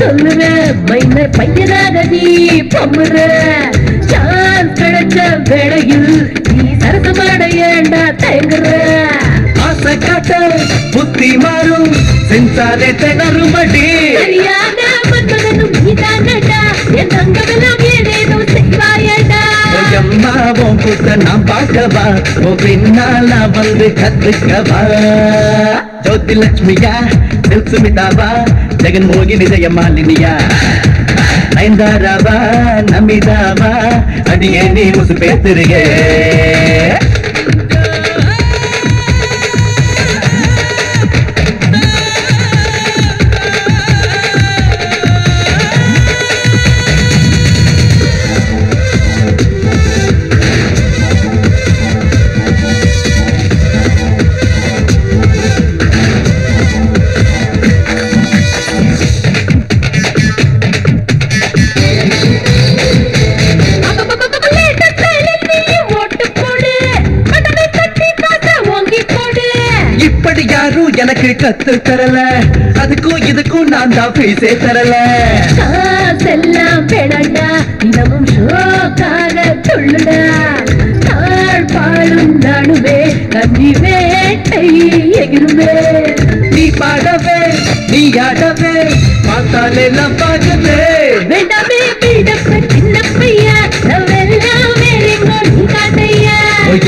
சொல்லுவேன் மைனர் பையனாக நீ பொம்முற சான்ஸ் கிடைச்ச வேளையில் நீ சரசமாட ஏண்டா தயங்குற ஆசை காட்ட புத்தி மாறும் சென்சாரே திணறுமடி சரியான மன்மகனும் நீதானடா என் தங்கமெல்லாம் ஏதேதோ செய்வாயடா அம்மாவும் புத்த நான் பார்க்கவா ஓ பின்னால வந்து கத்துக்கவா ஜோதி லட்சுமியா சில்க் சுமிதாவா ஜெகன் மோகினி ஜெயமாலினியா நயன்தாராவா நமிதாவா அடியே நீ முசு பேசுறியே எனக்கு கத்து தரல அதுக்கும் இதுக்கும் நான் தான் பைசே தரல செல்லாம் பெடண்டா தினமும் ஷோக்காக சொல்லுடா தாழ் பாடும் நாடுவே கஞ்சி வேட்டை எகிருமே நீ பாடவே நீ ஆடவே பார்த்தாலே நான் பார்க்கவே வேண்டாமே பீடப்ப சின்ன பையா நவெல்லாம் வேறிங்கோ நீ காட்டையா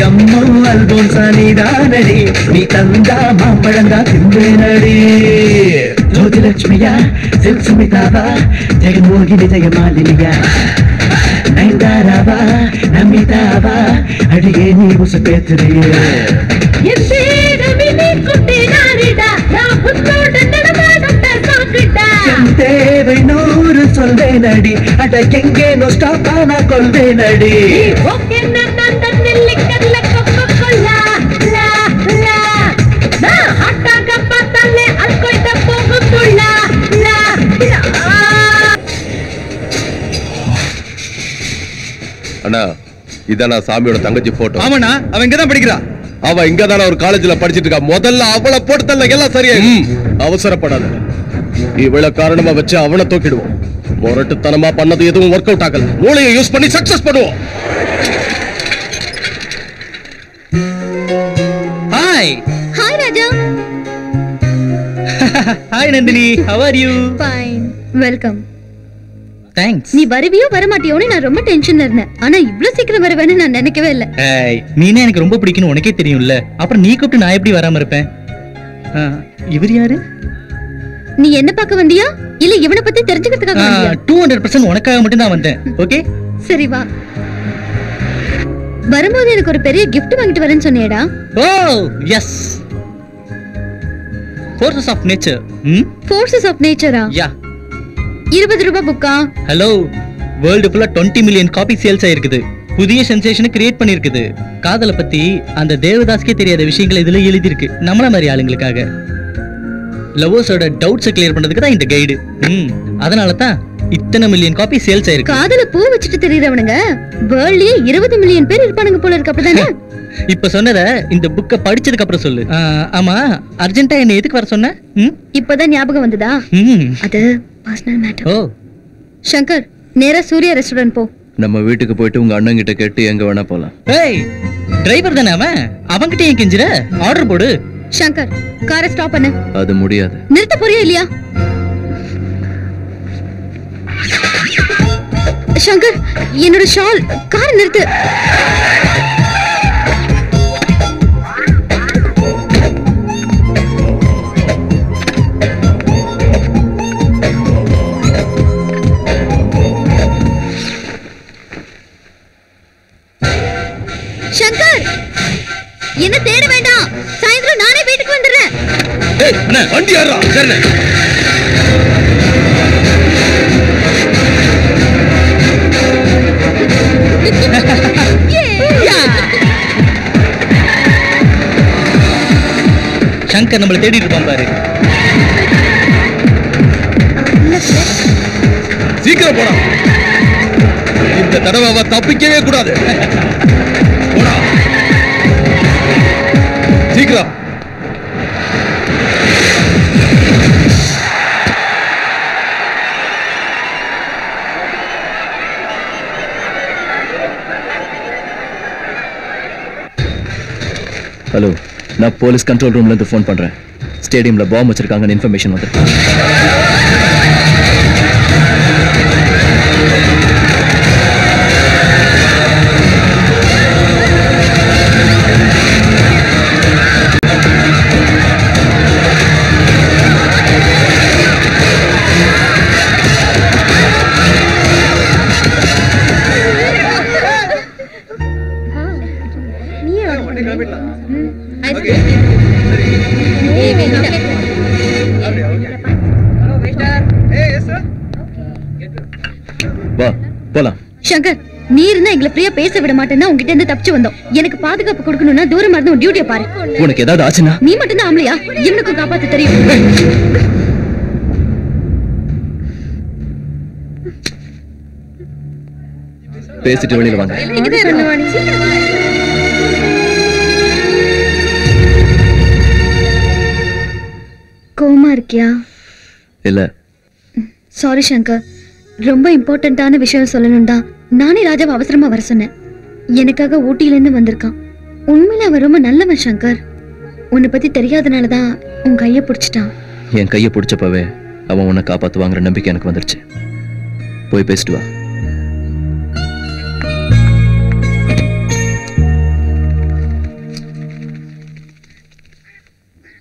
அம்மோ அல்போன் சானிதானடி நீ தந்தா மாம்பழந்தா திம்பேனடி ஜோதி லட்சுமியா சில்க் சுமிதாவா ஜெகன் மோகினி ஜெயமாலினியா நயன்தாராவா நமிதாவா அடியே நீ உசு பேசுறியே என் பேரவினி குட்டி நாரிடா நான் புத்தோட நடமாடும் சாப்பிட்டா என் தேவை 100 சொல்வேனடி அட எங்கேனோ ஸ்டாப் ஆனா கொள்வேனடி ஓகே நன்னன் தன்னில்லி கர்ல கொக்கோலா லா லா நா அட்டக பத்தல்லே அல்கோய்த போகும் துள்ளா லா லா அண்ணா இதானா சாமியோட தங்கச்சி போட்டோ ஆமாண்ணா அவன் இங்கதான் படிக்கிறா அவ இங்கதான ஒரு காலேஜ்ல படிச்சிட்டு இருக்கா முதல்ல அவளை போட்டு தள்ள எல்லாம் சரியா அவசரப்படாத இவ்வளவு காரணமா வச்சு அவனை தூக்கிடுவோம் முரட்டுத்தனமா பண்ணது எதுவும் ஒர்க் அவுட் ஆகல மூளையை யூஸ் பண்ணி சக்சஸ் பண்ணுவோம் hi hi Raja hi Nandini how are you fine welcome thanks நீ வருவியோ வரமாட்டியோன்னு நான் ரொம்ப டென்ஷன்ல இருந்தேன் ஆனா இவ்ளோ சீக்கிரம் வருவேன்னு நான் நினைக்கவே இல்ல ஏய் நீனே எனக்கு ரொம்ப பிடிக்கும்னு உனக்கே தெரியும்ல அப்புறம் நீ கூப்பிட்டு நான் எப்படி வராம இருப்பேன் இவர் யாரு நீ என்ன பார்க்க வந்தியா இல்ல இவனை பத்தி தெரிஞ்சுக்கிறதுக்காக வந்தியா 200% உனக்காக மட்டும் தான் வந்தேன் ஓகே சரி வா வரும்போது எனக்கு ஒரு பெரிய gift வாங்கிட்டு வரேன்னு சொன்னியேடா oh yes forces of nature forces of நேச்சரா யா 20 ரூபாய் புக்கா ஹலோ வேர்ல்டு ஃபுல்லா 20 மில்லியன் காப்பி சேல்ஸ் ஆயிருக்குது புதிய சென்சேஷனை கிரியேட் பண்ணிருக்குது காதலை பத்தி அந்த தேவதாஸ்கே தெரியாத விஷயங்கள் இதுல எழுதி இருக்கு நம்மள மாதிரி ஆளுங்களுக்காக லவ்வர்ஸோட டவுட்ஸை கிளியர் பண்றதுக்கு தான் இந்த கைடு அதனால தான் இத்தனை மில்லியன் காப்பி சேல்ஸ் ஆயிருக்கு. காதல பூ வச்சுட்டு தெரியறவனுங்க வேர்ல்ட்லயே 20 மில்லியன் பேர் இருப்பானுங்க போல இருக்கு. அப்படிதானே? இப்ப சொன்னத இந்த புக்க படிச்சதுக்கு அப்புறம் சொல்லு. ஆமா, அர்ஜென்ட்டா என்ன எதுக்கு வர சொன்ன? இப்பதான் ஞாபகம் வந்ததா? அது பர்சனல் மேட்டர். ஓ சங்கர், நேரா சூர்யா ரெஸ்டாரண்ட் போ. நம்ம வீட்டுக்கு போயிட்டு உங்க அண்ணன் கிட்ட கேட்டு எங்க வேணா போலாம். ஏய், டிரைவர் தானே அவன், அவன்கிட்ட ஏன் கெஞ்சுற? ஆர்டர் போடு. சங்கர், காரை ஸ்டாப் பண்ணு. அது முடியாது. நிறுத்த போறியா இல்லையா? சங்கர், என்னோட ஷால். காரை நிறுத்து. சங்கர், என்ன தேட வேண்டாம். சாயந்தரம் நானே வீட்டுக்கு வந்துடுறேன். ஏய் அண்ணா, வண்டி யாரா? சரிண்ணே. சங்கர் நம்மள தேடிட்டு இருப்பான் பாரு. சீக்கிரம் போடா. இந்த தடவை அவ தப்பிக்கவே கூடாது. போடா சீக்கிரம். ஹலோ, நான் போலீஸ் கண்ட்ரோல் ரூம்ல இருந்து ஃபோன் பண்றேன். ஸ்டேடியம்ல பாம்பு வச்சிருக்காங்கன்னு இன்ஃபர்மேஷன் வந்திருக்கு. வா போலாம். சங்கர், நீ இருந்தா எங்களை ஃப்ரீயா பேச விட மாட்டேன்னா உங்ககிட்ட இருந்து தப்பிச்சு வந்தோம். எனக்கு பாதுகாப்பு கொடுக்கணும்னா தூரமா இருந்து உன் டியூட்டியை பாரு. உனக்கு ஏதாவது ஆச்சுன்னா? நீ மட்டும் தான் ஆம்பளையா? இவனுக்கும் காப்பாத்த தெரியும். பேசிட்டு வெளியில வாங்க. கோமா இருக்கியா? இல்ல. சாரி சங்கர், ரொம்ப இம்பார்ட்டன்டான விஷயம் சொல்லணும் தான் நானே ராஜாவை அவசரமா வர சொன்னேன். எனக்காக ஊட்டியில இருந்து வந்திருக்கான். உண்மையில அவன் ரொம்ப நல்லவன் சங்கர். உன்னை பத்தி தெரியாதனாலதான் உன் கைய பிடிச்சிட்டான். என் கைய பிடிச்சப்பவே அவன் உன்னை காப்பாத்துவாங்கிற நம்பிக்கை எனக்கு வந்துருச்சு. போய் பேசிட்டு வா.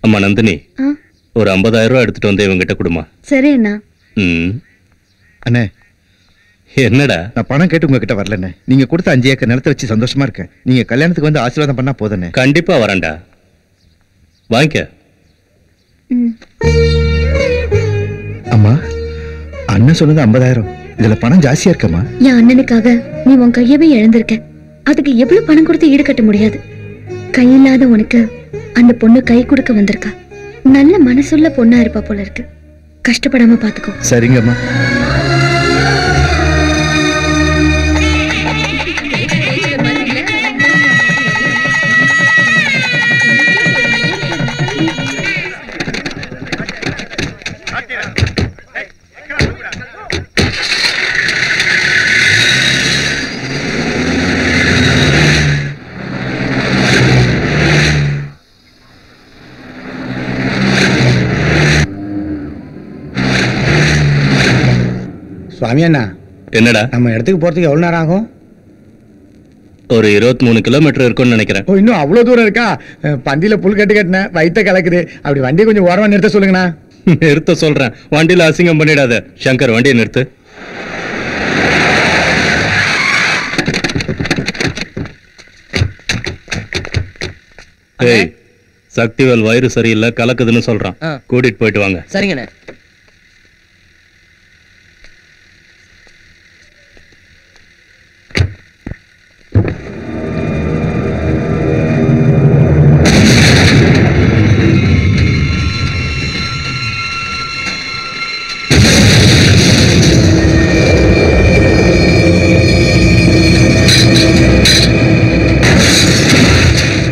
அம்மா நந்தினி, ஒரு 50,000 ரூபாய் எடுத்துட்டு வந்து இவங்கிட்ட கொடுமா. சரி அண்ணா. அண்ணே, என்னடா? நான் பணம் கேட்டு உங்ககிட்ட வரலண்ணே. நீங்க கொடுத்த 5 ஏக்கர் நிலத்தை வச்சு சந்தோஷமா இருக்கேன். நீங்க கல்யாணத்துக்கு வந்து ஆசீர்வாதம் பண்ணா போதுண்ணே. கண்டிப்பா வரேன்டா, வாங்கிக்க. அம்மா, அண்ணன் சொன்னது 50,000. இதுல பணம் ஜாஸ்தியா இருக்கம்மா. என் அண்ணனுக்காக நீ உன் கையவே இழந்திருக்க. அதுக்கு எவ்வளவு பணம் கொடுத்து ஈடுகட்ட முடியாது. கையில்லாத உனக்கு அந்த பொண்ணு கை கொடுக்க வந்திருக்கா. நல்ல மனசுள்ள பொண்ணா இருப்பா போல இருக்கு. கஷ்டப்படாம பாத்துக்கோ. சரிங்கம்மா. சுவாமி அண்ணா, என்னடா நம்ம இடத்துக்கு போறதுக்கு எவ்வளவு நேரம் ஆகும்? ஒரு 23 கிலோமீட்டர் இருக்கும்னு நினைக்கிறேன். ஓ, இன்னும் அவ்வளவு தூரம் இருக்கா? பந்தியில புல் கட்டினேன், வயித்த கலக்குது. அப்படி வண்டியை கொஞ்சம் ஓரமா நிறுத்த சொல்லுங்கண்ணா. நிறுத்த சொல்றேன். வண்டியில அசிங்கம் பண்ணிடாத. சங்கர், வண்டியை நிறுத்து. ஏய், சக்திவேல் வயிறு சரியில்லை, கலக்குதுன்னு சொல்றான். கூட்டிட்டு போயிட்டு வாங்க. சரிங்கண்ணே.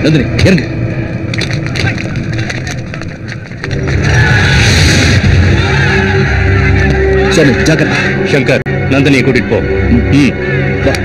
நந்தினி இறங்க. சரி ஜாக்கிரதை. சங்கர், நந்தினியை கூட்டிட்டு போ. வா.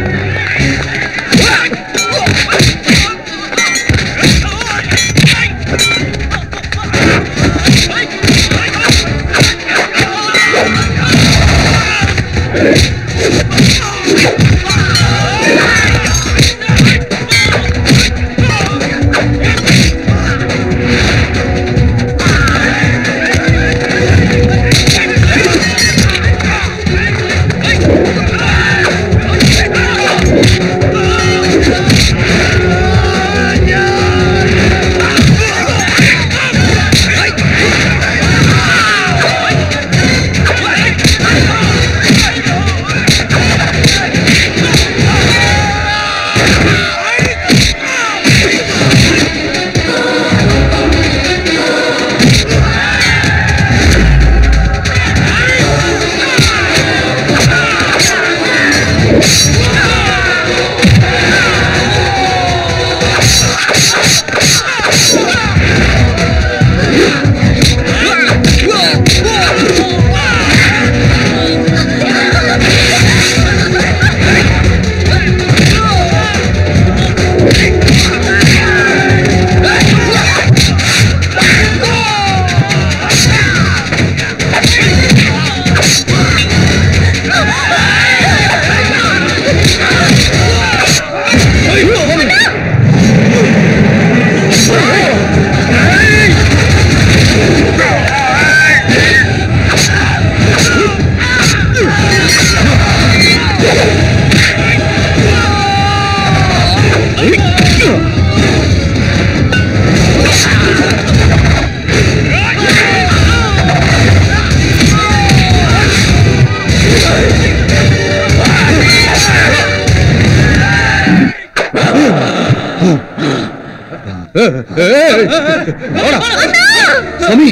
स्वामी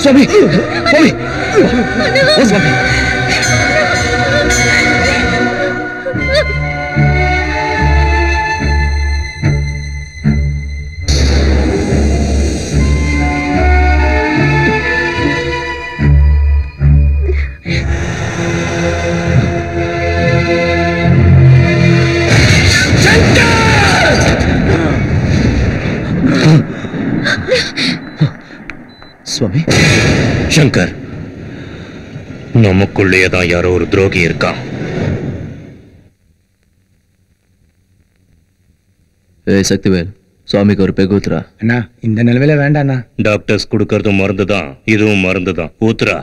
स्वामी स्वामी ओ स्वामी சுவாமி சங்கர், நமக்குள்ளேதான் யாரோ ஒரு துரோகி இருக்கான். சக்திவேல், சுவாமிக்கு ஒரு பெகு ஊத்துறா. அண்ணா, இந்த நிலவில வேண்டாண்ணா. டாக்டர்ஸ் கொடுக்கறதும் மருந்து தான், இதுவும் மருந்து தான். ஊத்துறா.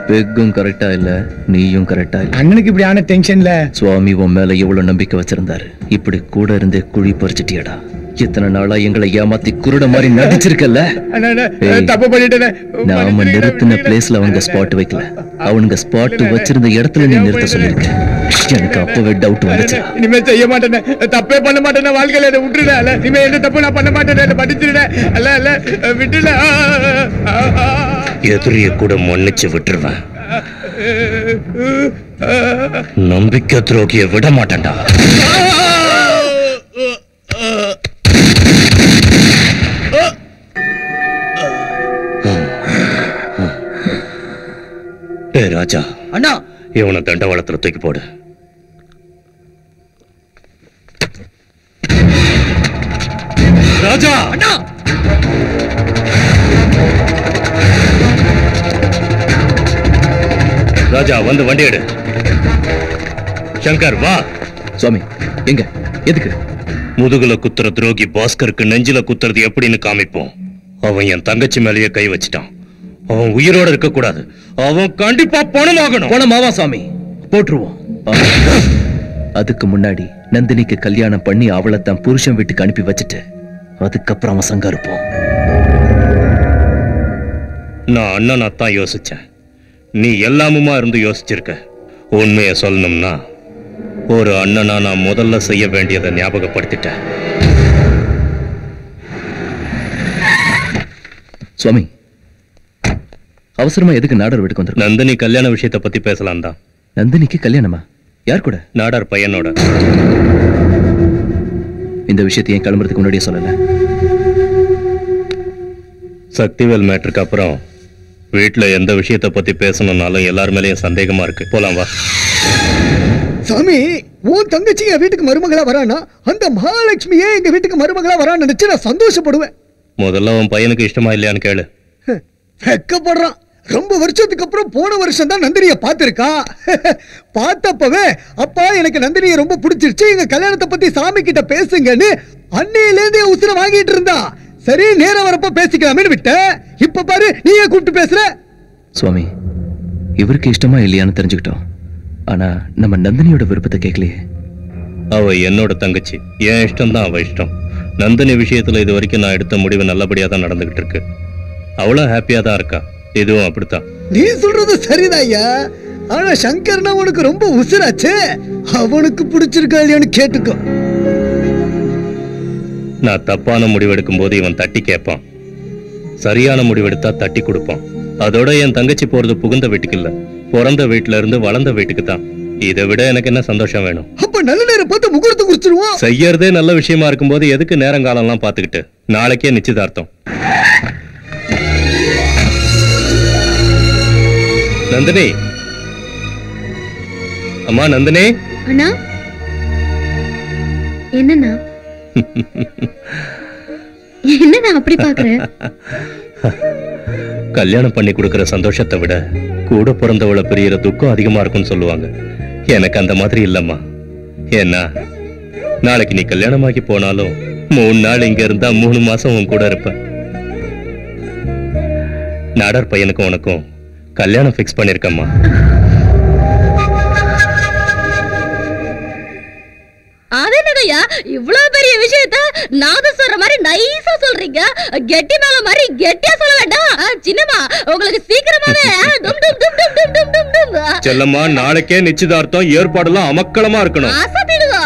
பெக்கும் கரெக்டா இல்ல, நீயும் கரெக்டா இல்ல. அண்ணனுக்கு இப்படி ஆன டென்ஷன்ல சுவாமி உன் மேல எவ்வளவு நம்பிக்கை வச்சிருந்தாரு. இப்படி கூட இருந்தே குழி பறிச்சிட்டியடா. இத்தனை நாளா எங்களை ஏமாத்தி குருட மாதிரி நடிச்சிருக்கல. தப்பு பண்ணிட்டேன். நாம நிறுத்தின பிளேஸ்ல அவங்க ஸ்பாட் வைக்கல, அவனுங்க ஸ்பாட் வச்சிருந்த இடத்துல நீ நிறுத்த சொல்லிருக்க. எனக்கு அப்பவே டவுட் வந்துச்சு. இனிமே செய்ய மாட்டேன், தப்பே பண்ண மாட்டேன். வாழ்க்கையில என்ன விட்டுறேன். இனிமே எந்த தப்பு நான் பண்ண மாட்டேன். படிச்சிருடேன். அல்ல அல்ல விட்டுல எதிரிய கூட மன்னிச்சு விட்டுருவேன். நம்பிக்கை துரோகிய விட மாட்டேன்டா. ஏ ராஜா அண்ணா, இவனை தண்டவாளத்துல தூக்கி போடு. ராஜா அண்ணா, ராஜா வந்து வண்டி எடு. சங்கர் வா. சுவாமி எங்க, எதுக்கு? முதுகுல குத்துற துரோகி பாஸ்கருக்கு நெஞ்சில குத்துறது எப்படின்னு காமிப்போம். அவன் என் தங்கச்சி மேலேயே கை வச்சிட்டான். அவன் உயிரோட இருக்க கூடாது. அவன் கண்டிப்பா பணமாகணும். பணமாவா சாமி? போட்டுருவோம். அதுக்கு முன்னாடி நந்தினிக்கு கல்யாணம் பண்ணி அவளை தன் புருஷன் வீட்டுக்கு அனுப்பி வச்சுட்டு அதுக்கப்புறம் அவன் சங்க இருப்போம். நான் அண்ணனா தான் யோசிச்சேன். நீ எல்லாமுமா இருந்து யோசிச்சிருக்க. உண்மைய சொல்லணும்னா ஒரு அண்ணனா நான் முதல்ல செய்ய வேண்டியதை ஞாபகப்படுத்திட்டேன். சுவாமி அவசரமா எதுக்கு நாடார் வீட்டுக்கு வந்துரு? நந்தினி கல்யாண விஷயத்தை பத்தி பேசலாம் தான். நந்தினிக்கு கல்யாணமா? யார் கூட? நாடார் பையனோட. இந்த விஷயத்தை ஏன் கிளம்புறதுக்கு முன்னாடியே சொல்லல? சக்திவேல் மேட்டருக்கு அப்புறம் வீட்டுல எந்த விஷயத்தை பத்தி பேசணும்னாலும் எல்லார் மேலயும் சந்தேகமா இருக்கு. போலாம் வா. சாமி, உன் தங்கச்சி என் வீட்டுக்கு மருமகளா வரானா, அந்த மகாலட்சுமியே எங்க வீட்டுக்கு மருமகளா வரான்னு நினைச்சு நான் சந்தோஷப்படுவேன். முதல்ல உன் பையனுக்கு இஷ்டமா இல்லையான்னு கேளு. வெக்கப்படுறான். ரொம்ப வருஷத்துக்கு அப்புறம் போன வருஷம் தான் நந்தினியை பார்த்திருக்கா. பார்த்தப்பவே அப்பா எனக்கு நந்தினியை ரொம்ப பிடிச்சிருச்சு, எங்க கல்யாணத்தை பத்தி சாமி கிட்ட பேசுங்கன்னு அன்னையிலேருந்தே உசுர வாங்கிட்டு இருந்தா. சரி, நேரம் வரப்ப பேசிக்கலாமே விட்ட. இப்ப பாரு, நீயே கூப்பிட்டு பேசுற. சுவாமி, இவருக்கு இஷ்டமா இல்லையான்னு தெரிஞ்சுக்கிட்டோம். ஆனா நம்ம நந்தினியோட விருப்பத்தை கேட்கலையே. அவ என்னோட தங்கச்சி, என் இஷ்டம் தான் அவ இஷ்டம். நந்தினி விஷயத்துல இது வரைக்கும் நான் எடுத்த முடிவு நல்லபடியா தான் நடந்துகிட்டு இருக்கு. அவளும் ஹாப்பியா தான் இருக்கா. இதுவும் அப்படித்தான். நீ சொல்றது சரிதான் ஐயா. ஆனா சங்கர்னா உனக்கு ரொம்ப உசுராச்சு. அவனுக்கு பிடிச்சிருக்கா இல்லையான்னு கேட்டுக்கோ. நான் தப்பான முடிவெடுக்கும் போது இவன் தட்டி கேட்பான், சரியான முடிவெடுத்தா தட்டி கொடுப்பான். அதோட என் தங்கச்சி போறது புகுந்த வீட்டுக்கு இல்ல, பிறந்த வீட்டுல இருந்து வளர்ந்த வீட்டுக்கு தான். இதை விட எனக்கு என்ன சந்தோஷம் வேணும்? அப்ப நல்ல நேரம் பார்த்து முகூர்த்தம் குறிச்சிருவோம். செய்யறதே நல்ல விஷயமா இருக்கும்போது எதுக்கு நேரங்காலம் எல்லாம் பாத்துக்கிட்டு? நாளைக்கே நிச்சயதார்த்தம். நந்தினி, அம்மா நந்தினி. அண்ணா, என்னண்ணா என்னண்ணா அப்படி பாக்குற? கல்யாணம் பண்ணி கொடுக்கிற சந்தோஷத்தை விட கூட பிறந்தவளை பிரியிற துக்கம் அதிகமா இருக்கும்னு சொல்லுவாங்க. எனக்கு அந்த மாதிரி இல்லம்மா. ஏன்னா நாளைக்கு நீ கல்யாணமாக்கி போனாலும் 3 நாள் இங்க இருந்தா 3 மாசம் உன் கூட இருப்ப. நாடார் பையனுக்கும் உனக்கும் கல்யாணம் பிக்ஸ் பண்ணிருக்கம்மா. அதனடையா இவ்வளவு பெரிய விஷயத்த நாத சொல்ற மாதிரி நைஸா சொல்றீங்க. கெட்டி மேல மாதிரி கெட்டியா சொல்ல வேண்டாம். சின்னம்மா, உங்களுக்கு சீக்கிரமாவே டும் டும் டும் டும் டும் டும் டும் டும். செல்லம்மா, நாளைக்கே நிச்சயதார்த்தம். ஏற்பாடெல்லாம் அமக்களமா இருக்கணும். ஆசைப்படுங்க.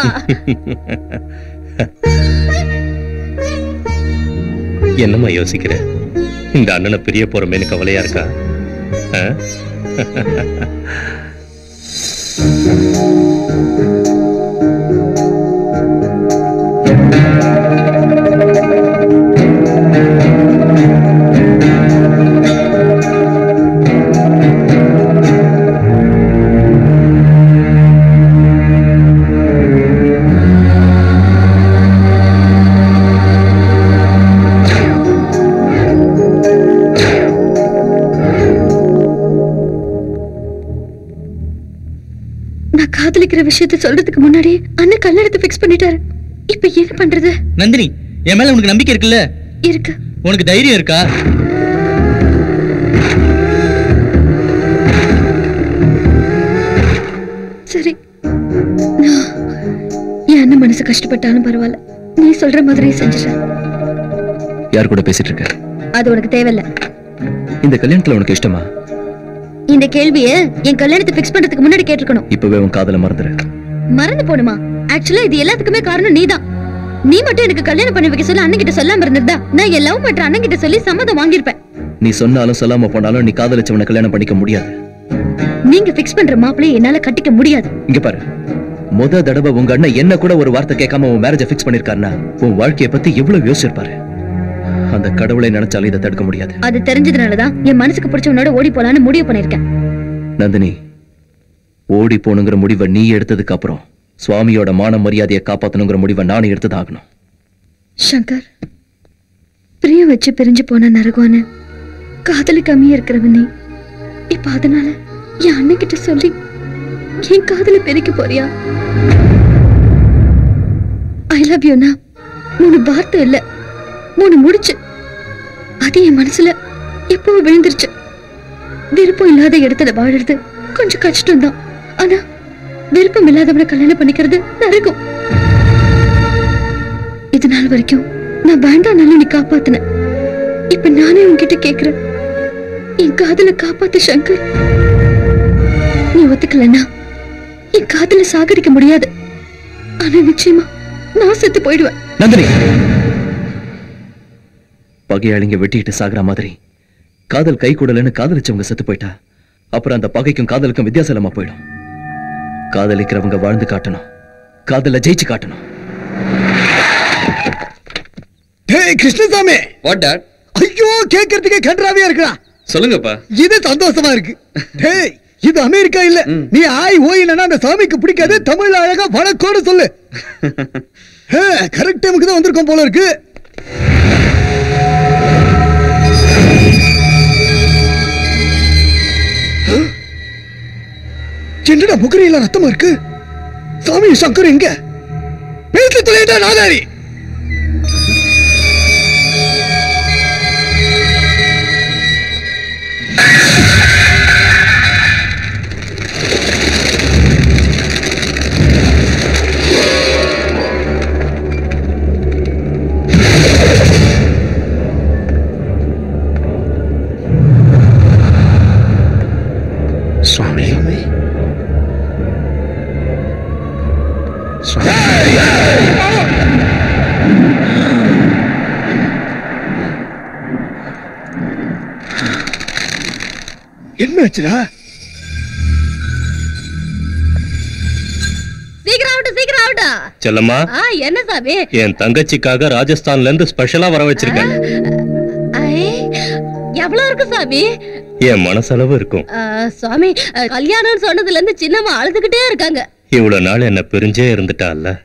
என்னம்மா யோசிக்கிற? இந்த அண்ணனை பிரிய போறமேனு கவலையா இருக்கா? காதலிக்கிற விஷயத்தை சொல்றதுக்கு முன்னாடி அண்ணன் கல்யாணத்தை பிக்ஸ் பண்ணிட்டாரு. இப்ப என்ன பண்றது? நந்தினி, என் மேல உனக்கு நம்பிக்கை இருக்குல்ல? இருக்கு. உனக்கு தைரியம் இருக்கா? சரி, என் அண்ணன் மனசு கஷ்டப்பட்டாலும் பரவாயில்ல, நீ சொல்ற மாதிரி செஞ்சுறேன். யார் கூட பேசிட்டு இருக்க? அது உனக்கு தேவையில்ல. இந்த கல்யாணத்துல உனக்கு இஷ்டமா? இந்த கேள்வியை என் கல்யாணத்தை பிக்ஸ் பண்றதுக்கு முன்னாடி கேட்டிருக்கணும். இப்பவே உன் காதல மறந்துரு. மறந்து போணுமா? ஆக்சுவலா இது எல்லாத்துக்குமே காரணம் நீதான். நீ மட்டும் எனக்கு கல்யாணம் பண்ணி வைக்க சொல்ல அண்ணன் கிட்ட சொல்லாம இருந்திருந்தா நான் என் லவ் பண்ற அண்ணன் கிட்ட சொல்லி சம்மதம் வாங்கியிருப்பேன். நீ சொன்னாலும் சொல்லாம போனாலும் நீ காதலிச்சவனை கல்யாணம் பண்ணிக்க முடியாது. நீங்க பிக்ஸ் பண்ற மாப்பிளையை என்னால கட்டிக்க முடியாது. இங்க பாரு, முத தடவை உங்க அண்ணன் என்ன கூட ஒரு வார்த்தை கேட்காம உன் மேரேஜை பிக்ஸ் பண்ணிருக்காருன்னா உன் வாழ்க்கையை பத்தி எவ்வளவு யோசிச்சிருப்பாரு. அந்த கடவுளை நினைச்சாலும் இதை தடுக்க முடியாது. அது தெரிஞ்சதுனாலதான் என் மனசுக்கு பிடிச்சவனோட ஓடி போலான்னு முடிவு பண்ணிருக்கேன். நந்தினி, ஓடி போனுங்கிற முடிவை நீ எடுத்ததுக்கு அப்புறம் சுவாமியோட மான மரியாதையை காப்பாத்தணுங்கிற முடிவை நானும் எடுத்ததாகணும். சங்கர், பிரியம் வச்சு பிரிஞ்சு போன நரகவான காதலி கம்மியா இருக்கிறவன் நீ. இப்ப அதனால என் அண்ணன் கிட்ட சொல்லி என் காதலை பெருக்கி போறியா? ஐ லவ் யூனா 3 வார்த்தை இல்ல, 3 முடிச்சு. அது என் மனசுல எப்பவும் விழுந்துருச்சு. விருப்பம் இல்லாத இடத்துல வாழறது கொஞ்சம் கஷ்டம் தான். ஆனா விருப்பம் இல்லாதவனை கல்யாணம் பண்ணிக்கிறது நரகம். இது நாள் வரைக்கும் நான் வேண்டாம் நீ காப்பாத்தின. இப்ப நானே உன்கிட்ட கேக்குறேன், என் காதலை காப்பாத்து சங்கர். நீ ஒத்துக்கலன்னா என் காதலை சாகடிக்க முடியாது. ஆனா நிச்சயமா நான் செத்து போயிடுவேன். நந்தினி, பகையாளிங்க வெட்டிட்டு சாகுற மாதிரி காதல் கை கூடலன்னு காதலிச்சவங்க செத்து போயிட்டா அப்புறம் அந்த பகைக்கும் காதலுக்கும் வித்தியாசம் இல்லாம போயிடும். காதலிக்கிறவங்க வாழ்ந்து காட்டணும், காதல ஜெயிச்சு காட்டணும். டேய் கிருஷ்ணசாமி. What dot? ஐயோ கேக்குறதுக்கே கன்றாவியா இருக்குடா. சொல்லுங்கப்பா. இது சந்தோஷமா இருக்கு. டேய் இது அமெரிக்கா இல்ல. நீ ஆய் ஓயினா அந்த சாமிக்கு பிடிக்காது. தமிழ்ல அழகா வணக்கம்னு சொல்லு. கரெக்ட் டைமுக்கு தான் வந்திருக்கோம் போல இருக்கு. என்னடா முகரியில ரத்தமா இருக்கு? சாமி சங்கர் எங்க? பேசி தொலைடா நாதாரி. சுவாமி என்னாச்சுடா? சீக்கிரம் ஆவுடா. செல்லம்மா, என்ன சாமி? என் தங்கச்சிக்காக ராஜஸ்தான்ல இருந்து ஸ்பெஷலா வர வச்சிருக்கேன். எவ்வளவு இருக்கு சாமி? என் மனசளவு இருக்கும். சுவாமி, கல்யாணம் சொன்னதுல இருந்து சின்னம்மா அழுதுகிட்டே இருக்காங்க. இவ்வளவு நாள் என்ன பிரிஞ்சே இருந்துட்டால,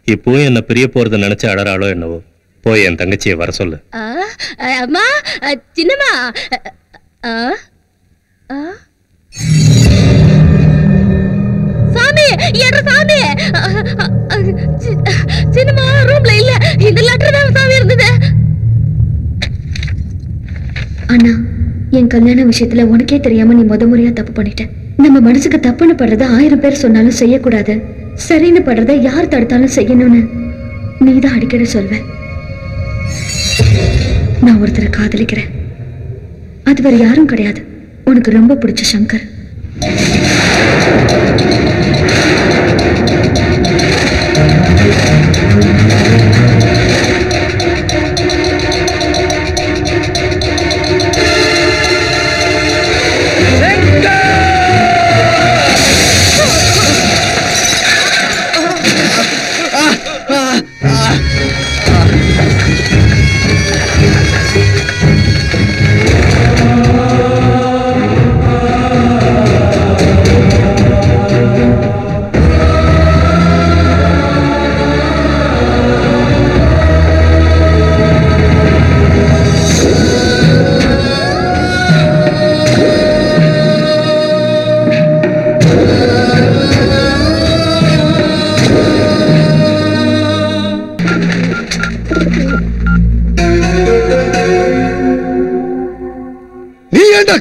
இப்போ என்ன பிரிய போறத நினைச்சு அழறாளோ என்னவோ. போய் என் தங்கச்சியை வர சொல்லு. அம்மா, சின்னம்மா. சாமி, என்ற சாமி. சின்னம்மா ரூம்ல இல்ல. இந்த லெட்டர் தான் சாமி இருந்தது. அண்ணா, என் கல்யாண விஷயத்துல உனக்கே தெரியாம நீ முறையா தப்பு பண்ணிட்ட. நம்ம மனசுக்கு தப்புன்னு படுறத 1000 பேர் சொன்னாலும் செய்யக்கூடாது, சரின்னு படுறத யார் தடுத்தாலும் செய்யணும்னு நீதான் அடிக்கடி சொல்வ. நான் ஒருத்தரை காதலிக்கிறேன். அது வேற யாரும் கிடையாது, உனக்கு ரொம்ப பிடிச்ச சங்கர்.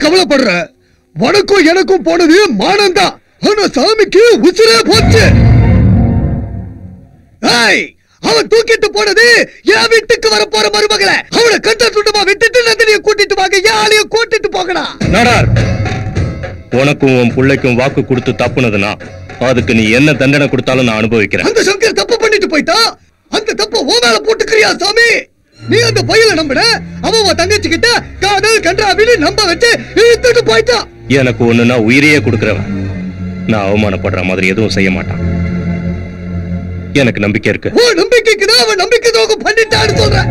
கவலைப்படுற? உனக்கும் எனக்கும் போனது மானம்தான். ஆனா சாமிக்கு உசிரே போச்சு. அவன் தூக்கிட்டு போனது என் வீட்டுக்கு வர போற மருமகளை. அவனை கண்ட துண்டமா விட்டுட்டு நந்தினியை கூட்டிட்டு வாங்க, யாரைய கூட்டிட்டு போகடா. நாடார், உனக்கும் உன் பிள்ளைக்கும் வாக்கு கொடுத்து தப்புனதுனா அதுக்கு நீ என்ன தண்டனை கொடுத்தாலும் நான் அனுபவிக்கிறேன். அந்த சங்கர் தப்பு பண்ணிட்டு போயிட்டா, அந்த தப்ப ஓ மேல போட்டுக்கிறியா சாமி? நீ அந்த பையல நம்பின, அவன் தங்கச்சி கிட்ட காதல் கன்றாவின்னு நம்ப வச்சு இழுத்துட்டு போயிட்டான். எனக்கு ஒண்ணுன்னா உயிரையே கொடுக்கிறவன். நான் அவமானப்படுற மாதிரி எதுவும் செய்ய மாட்டான். எனக்கு நம்பிக்கை இருக்கு. ஓ நம்பிக்கைக்கு தான் அவன் நம்பிக்கை துரோகம் பண்ணிட்டான்னு சொல்ற.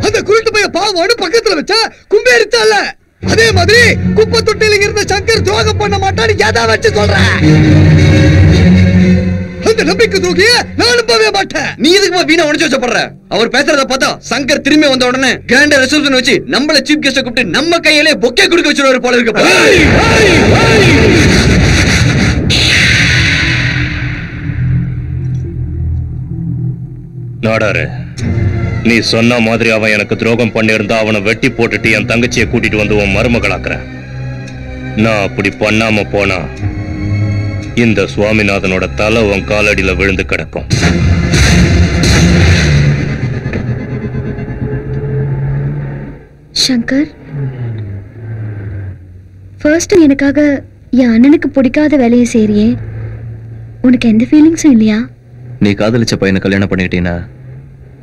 அந்த குருட்டு பைய பாவம்னு பக்கத்துல வச்சா கும்பேறிச்சால, அதே மாதிரி குப்பை தொட்டில இருந்த சங்கர் துரோகம் பண்ண மாட்டான்னு எதா வச்சு சொல்ற? அந்த நம்பிக்கை துரோகிய நான் நம்பவே மாட்டேன். நீ எதுக்கு வீணா உணர்ச்சி வச்சப்படுற? அவர் பேசுறத பார்த்தா சங்கர் திரும்பி வந்த உடனே கிராண்ட் ரிசப்ஷன் வச்சு நம்மள சீஃப் கெஸ்ட் கூப்பிட்டு நம்ம கையிலே பொக்கே கொடுக்க வச்சிருவாரு போல இருக்கு. நாடாரு, நீ சொன்ன மாதிரி அவன் எனக்கு துரோகம் பண்ணிருந்தா அவனை வெட்டி போட்டுட்டு என் தங்கச்சியை கூட்டிட்டு வந்து உன் மருமகளாக்குற. நான் அப்படி பண்ணாம போனா இந்த சுவாமிநாதனோட தலை உன் காலடியில விழுந்து கிடக்கும். சங்கர், ஃபர்ஸ்ட் எனக்காக என் அண்ணனுக்கு பிடிக்காத வேலையை செய்றியே, உனக்கு எந்த ஃபீலிங்ஸும் இல்லையா? நீ காதலிச்ச பையனை கல்யாணம் பண்ணிக்கிட்டீங்கன்னா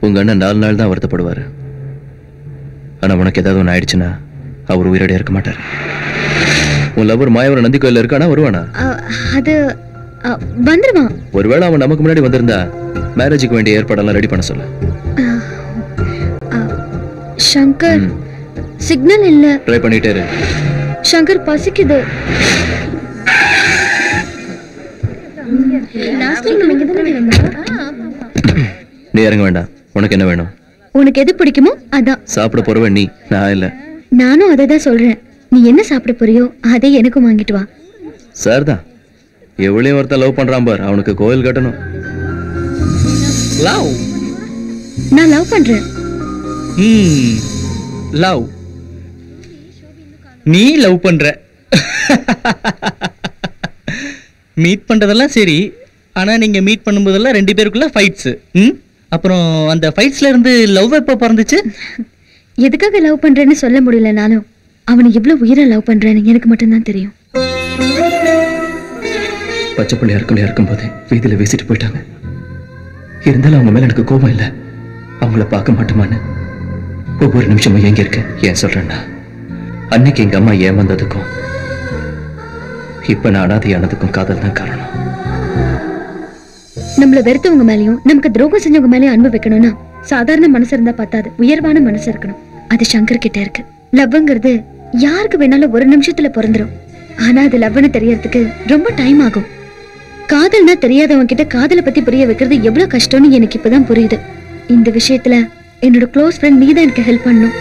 உங்க அண்ணன் 4 நாள் தான் வருத்தப்படுவாரு. ஆனா உனக்கு ஏதாவது ஒன்று ஆயிடுச்சுன்னா அவர் உயிரடியா இருக்க மாட்டார். உன் லவர் மாயவர நந்தி கோயில்ல இருக்கானா? வருவானா? அது வந்துருவான். ஒருவேளை அவன் நமக்கு முன்னாடி வந்திருந்தா மேரேஜுக்கு வேண்டிய ஏற்பாடெல்லாம் ரெடி பண்ண சொல்ல. சங்கர் சிக்னல் இல்ல. ட்ரை பண்ணிட்டே இரு. சங்கர் பசிக்குது. நீ இறங்க வேண்டாம். உனக்கு என்ன வேணும்? உனக்கு எது பிடிக்குமோ அதான் சாப்பிட போறவ நீ, நான் இல்ல. நானும் அதை தான் சொல்றேன். நீ என்ன சாப்பிட போறியோ அதை எனக்கும் வாங்கிட்டு வா. சார் தான் எவ்வளவு ஒருத்தன் லவ் பண்றான் பார், அவனுக்கு கோயில் கட்டணும். லவ்? நான் லவ் பண்றேன். லவ்? நீ லவ் பண்ற? மீட் பண்றதெல்லாம் சரி, ஆனா நீங்க மீட் பண்ணும்போதெல்லாம் 2 பேருக்குள்ள ஃபைட்ஸ். அப்புறம் அந்த ஃபைட்ஸ்ல இருந்து லவ் எப்ப பிறந்துச்சு? எதுக்காக லவ் பண்றேன்னு சொல்ல முடியலனாலும் அவனை எவ்வளவு உயிரை லவ் பண்றேன்னு எனக்கு மட்டும்தான் தெரியும். பச்சை பிள்ளையா இருக்கும்போது வீதியில வீசிட்டு போயிட்டாங்க. இருந்தாலும் அவங்க மேல எனக்கு கோபம் இல்லை. அவங்கள பார்க்க மாட்டோமான்னு ஒவ்வொரு நிமிஷமும் எங்க இருக்க. ஏன் சொல்றேன்னா, அன்னைக்கு எங்க அம்மா ஏமாந்ததுக்கும் இப்ப நான் அனாதையானதுக்கும் காதல் தான் காரணம். நம்மள வெறுத்தவங்க மேலயும் நமக்கு துரோகம் செஞ்சவங்க மேலயும் அன்பு வைக்கணும்னா சாதாரண மனசு இருந்தா பத்தாது, உயர்வான மனசு இருக்கணும். அது சங்கர் கிட்ட இருக்கு. லவ்ங்கிறது யாருக்கு வேணாலும் ஒரு நிமிஷத்துல பிறந்துரும். ஆனா அது லவ்னு தெரியறதுக்கு ரொம்ப டைம் ஆகும். காதல்னா தெரியாதவங்க கிட்ட காதலை பத்தி புரிய வைக்கிறது எவ்வளவு கஷ்டம்னு எனக்கு இப்பதான் புரியுது. இந்த விஷயத்துல என்னோட க்ளோஸ் ஃப்ரெண்ட் நீ தான் எனக்கு ஹெல்ப் பண்ணணும்.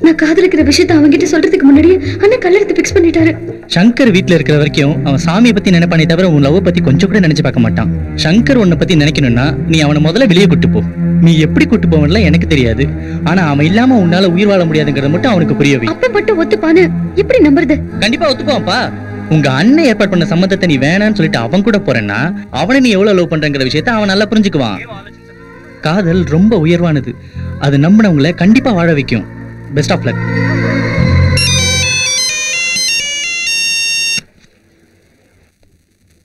நான் காதலிக்கிற விஷயத்தை அவங்கிட்ட சொல்றதுக்கு முன்னாடியே அண்ணன் கல்யாணத்தை பிக்ஸ் பண்ணிட்டாரு. சங்கர் வீட்ல இருக்கிற வரைக்கும் அவன் சாமியை பத்தி நினைப்பானே தவிர உன் லவ் பத்தி கொஞ்சம் கூட நினைச்சு பார்க்க மாட்டான். சங்கர் உன்னை பத்தி நினைக்கணும்னா நீ அவனை முதல்ல வெளியே கூட்டு போ. நீ எப்படி கூட்டு போவன்ல எனக்கு தெரியாது, ஆனா அவன் இல்லாம உன்னால உயிர் வாழ முடியாதுங்கிறத மட்டும் அவனுக்கு புரியவே. அப்ப மட்டும் ஒத்துப்பானு எப்படி நம்புறது? கண்டிப்பா ஒத்துப்பான்ப்பா. உங்க அண்ணன் ஏற்பாடு பண்ண சம்மதத்தை நீ வேணான்னு சொல்லிட்டு அவன் கூட போறேன்னா அவனை நீ எவ்வளவு லவ் பண்றங்கிற விஷயத்த அவன் நல்லா புரிஞ்சுக்குவான். காதல் ரொம்ப உயர்வானது. அது நம்பினவங்களை கண்டிப்பா வாழ வைக்கும். Best of luck.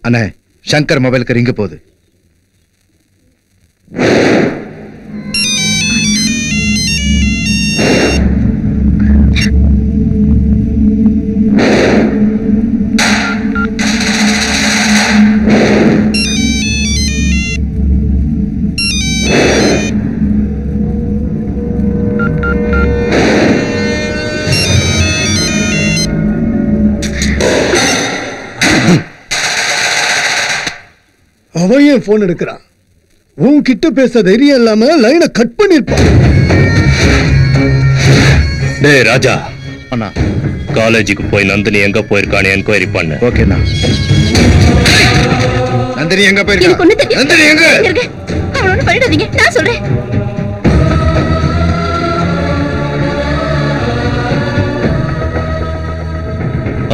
அண்ணே, சங்கர் மொபைலுக்கு ரிங்கு போகுது. அவன் ஏன் போன் எடுக்கிறான்? உன்கிட்ட பேச தைரியம் இல்லாம லைனை கட் பண்ணிருப்பான். டேய் ராஜா, அண்ணா காலேஜுக்கு போய் நந்தினி எங்க போயிருக்கான்னு என்கொயரி பண்ணு. ஓகேண்ணா. நந்தினி எங்க போயிருக்கா? நந்தினி எங்க? அவள ஒண்ணு பண்ணிடாதீங்க, நான் சொல்றேன்.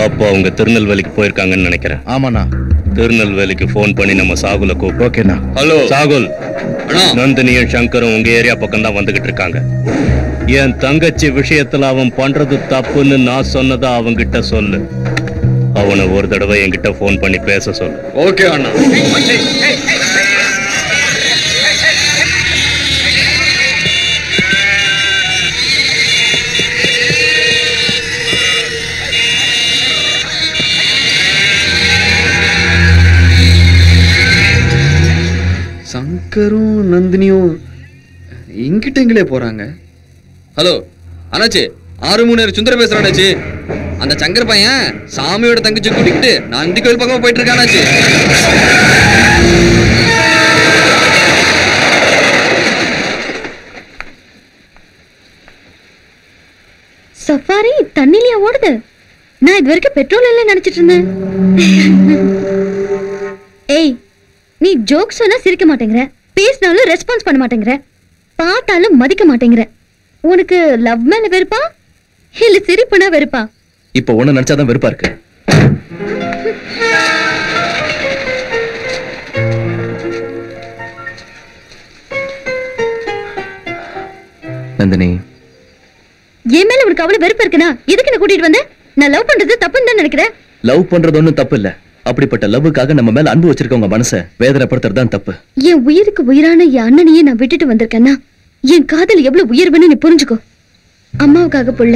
அப்போ அவங்க திருநெல்வேலிக்கு போயிருக்காங்கன்னு நினைக்கிறேன். ஆமாண்ணா. திருநெல்வேலிக்கு போன் பண்ணி நம்ம சாகுல கூப்பிடு. ஓகேண்ணா. ஹலோ சாகுல், நந்தினியும் சங்கரும் உங்க ஏரியா பக்கம் தான் வந்துகிட்டு இருக்காங்க. என் தங்கச்சி விஷயத்துல அவன் பண்றது தப்புன்னு நான் சொன்னதா அவங்கிட்ட சொல்லு. அவனை ஒரு தடவை என்கிட்ட போன் பண்ணி பேச சொல்லு. ஓகே அண்ணா. சங்கரும் நந்தினியும் இங்கிட்ட எங்களே போறாங்க. ஹலோ அண்ணாச்சி, 6-3 சுந்தரம் பேசுறேன் அண்ணாச்சி. அந்த சங்கர் பையன் சாமியோட தங்கச்சி கூட்டிக்கிட்டு நந்தி கோயில் பக்கமா போயிட்டு இருக்கான் அண்ணாச்சி. சஃபாரி தண்ணிலியா ஓடுது? நான் இது வரைக்கும் பெட்ரோல் இல்ல நினைச்சிட்டு இருந்தேன். ஏய், நீ ஜோக் சொன்னா சிரிக்க மாட்டேங்கிற, பேசினாலும் ரெஸ்பான்ஸ் பண்ண மாட்டேங்கிற, பார்த்தாலும் மதிக்க மாட்டேங்கிற. உனக்கு லவ் மேல வெறுப்பா இல்ல சிரிப்புனா வெறுப்பா? இப்ப ஒண்ணு நினைச்சாதான் வெறுப்பா இருக்கு. நந்தினி, என் மேல உனக்கு அவ்வளவு வெறுப்பு இருக்குன்னா எதுக்கு என்ன கூட்டிட்டு வந்த? நான் லவ் பண்றது தப்புன்னு தான் நினைக்கிறேன். லவ் பண்றது ஒண்ணும் தப்பு இல்ல. அப்படிப்பட்ட லவ்வுக்காக நம்ம மேல அன்பு வச்சிருக்கவங்க மனசை வேதனைப்படுத்துறது தான் தப்பு. என் உயிருக்கு உயிரான என் அண்ணனையே நான் விட்டுட்டு வந்திருக்கேன்னா என் காதல் எவ்வளவு உயர்வுன்னு நீ புரிஞ்சுக்கோ. அம்மாவுக்காக புள்ள,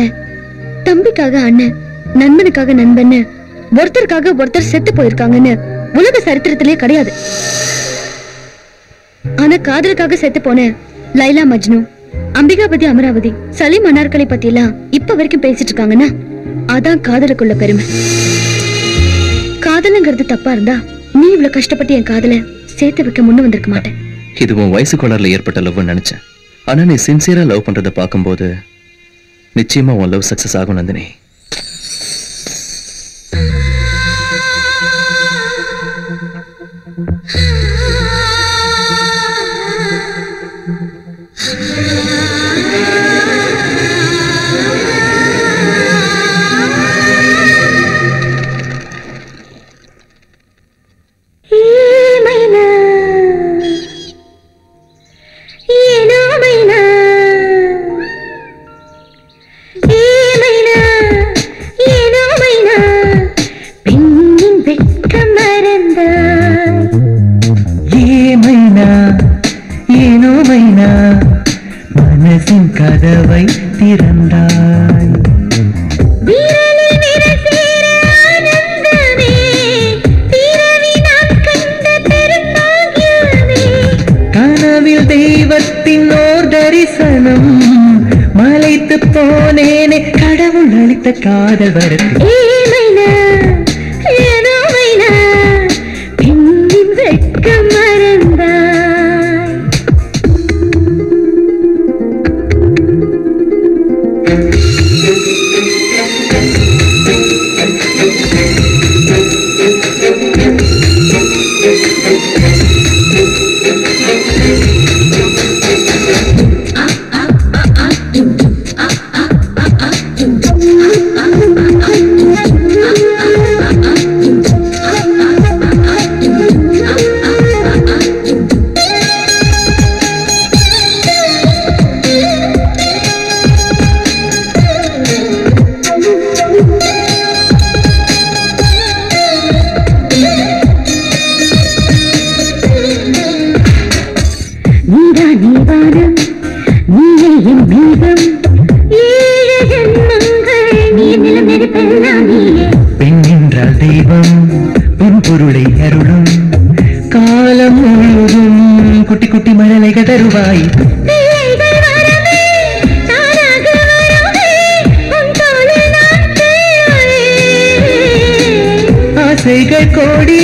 தம்பிக்காக அண்ணன், நண்பனுக்காக நண்பன், ஒருத்தருக்காக ஒருத்தர் செத்து போயிருக்காங்கன்னு உலக சரித்திரத்திலே கிடையாது. ஆனா காதலுக்காக செத்து போன லைலா மஜ்னு, அம்பிகாபதி அமராவதி, சலீம் அனார்கலை பத்தி எல்லாம் இப்ப வரைக்கும் பேசிட்டு இருக்காங்கன்னா அதான் காதலுக்குள்ள பெருமை. காதலுங்கிறது தப்பா இருந்தா நீ இவ்வளவு கஷ்டப்பட்டு என் காதல சேர்த்து வைக்க முன்ன வந்திருக்க மாட்டேன். இது உன் வயசு கோளாறுல ஏற்பட்ட லவ் நினைச்சேன். ஆனா நீ சின்சியரா லவ் பண்றதை பார்க்கும்போது நிச்சயமா உன் லவ் சக்சஸ் ஆகும் நந்தினி. மனசின் கதவை திறந்தாய். கனவில் தெய்வத்தின் ஓர் தரிசனம், மலைத்து போனேனே கடவுள் அளித்த காதல் வரத்து. பெண்ணென்றால் தெய்வம் பொன் பொருளை அருளும், காலம் முழுவதும் குட்டி குட்டி மழலைகள் தருவாய். ஆசைகள் கோடி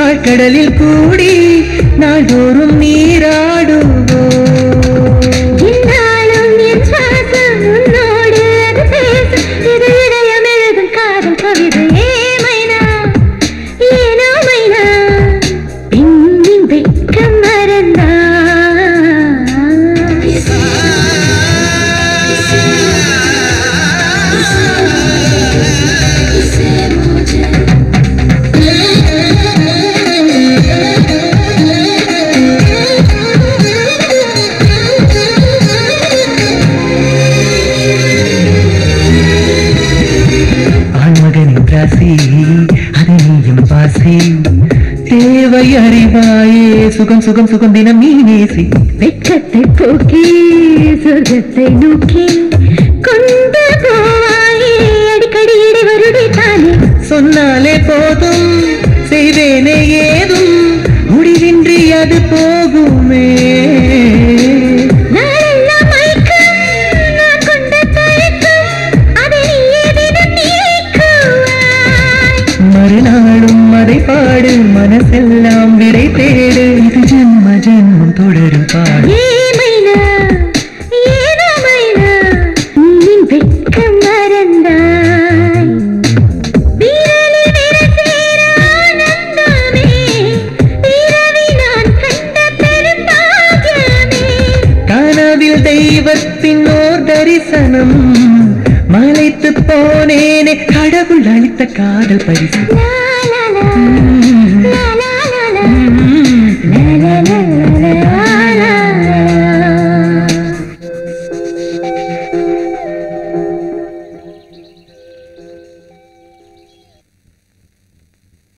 ஆழ்கடலில் கூடி நாள்தோறும் நீராடுவோ. அதை நீயும் பாசி தேவை அறிவாயே, சுகம் சுகம் சுகம் தினம் நீ நேசி. வெட்கத்தை போக்கி சொர்க்கத்தை நோக்கி கொண்டு போவாயே, அடிக்கடி இடைவருடி தானே. சொன்னாலே போதும் செய்வேனே ஏதும், முடிவின்றி அது போகுமே. மறுநாளும் அதை பாடு, மனசெல்லாம் விடை தேடு, இது ஜென்ம ஜென்மம் தொடரும் பாடு. கனவில் தெய்வத்தின் ஓர் தரிசனம், மலைத்து போனேனே கடவுள் அளித்த காதல் பரிசு.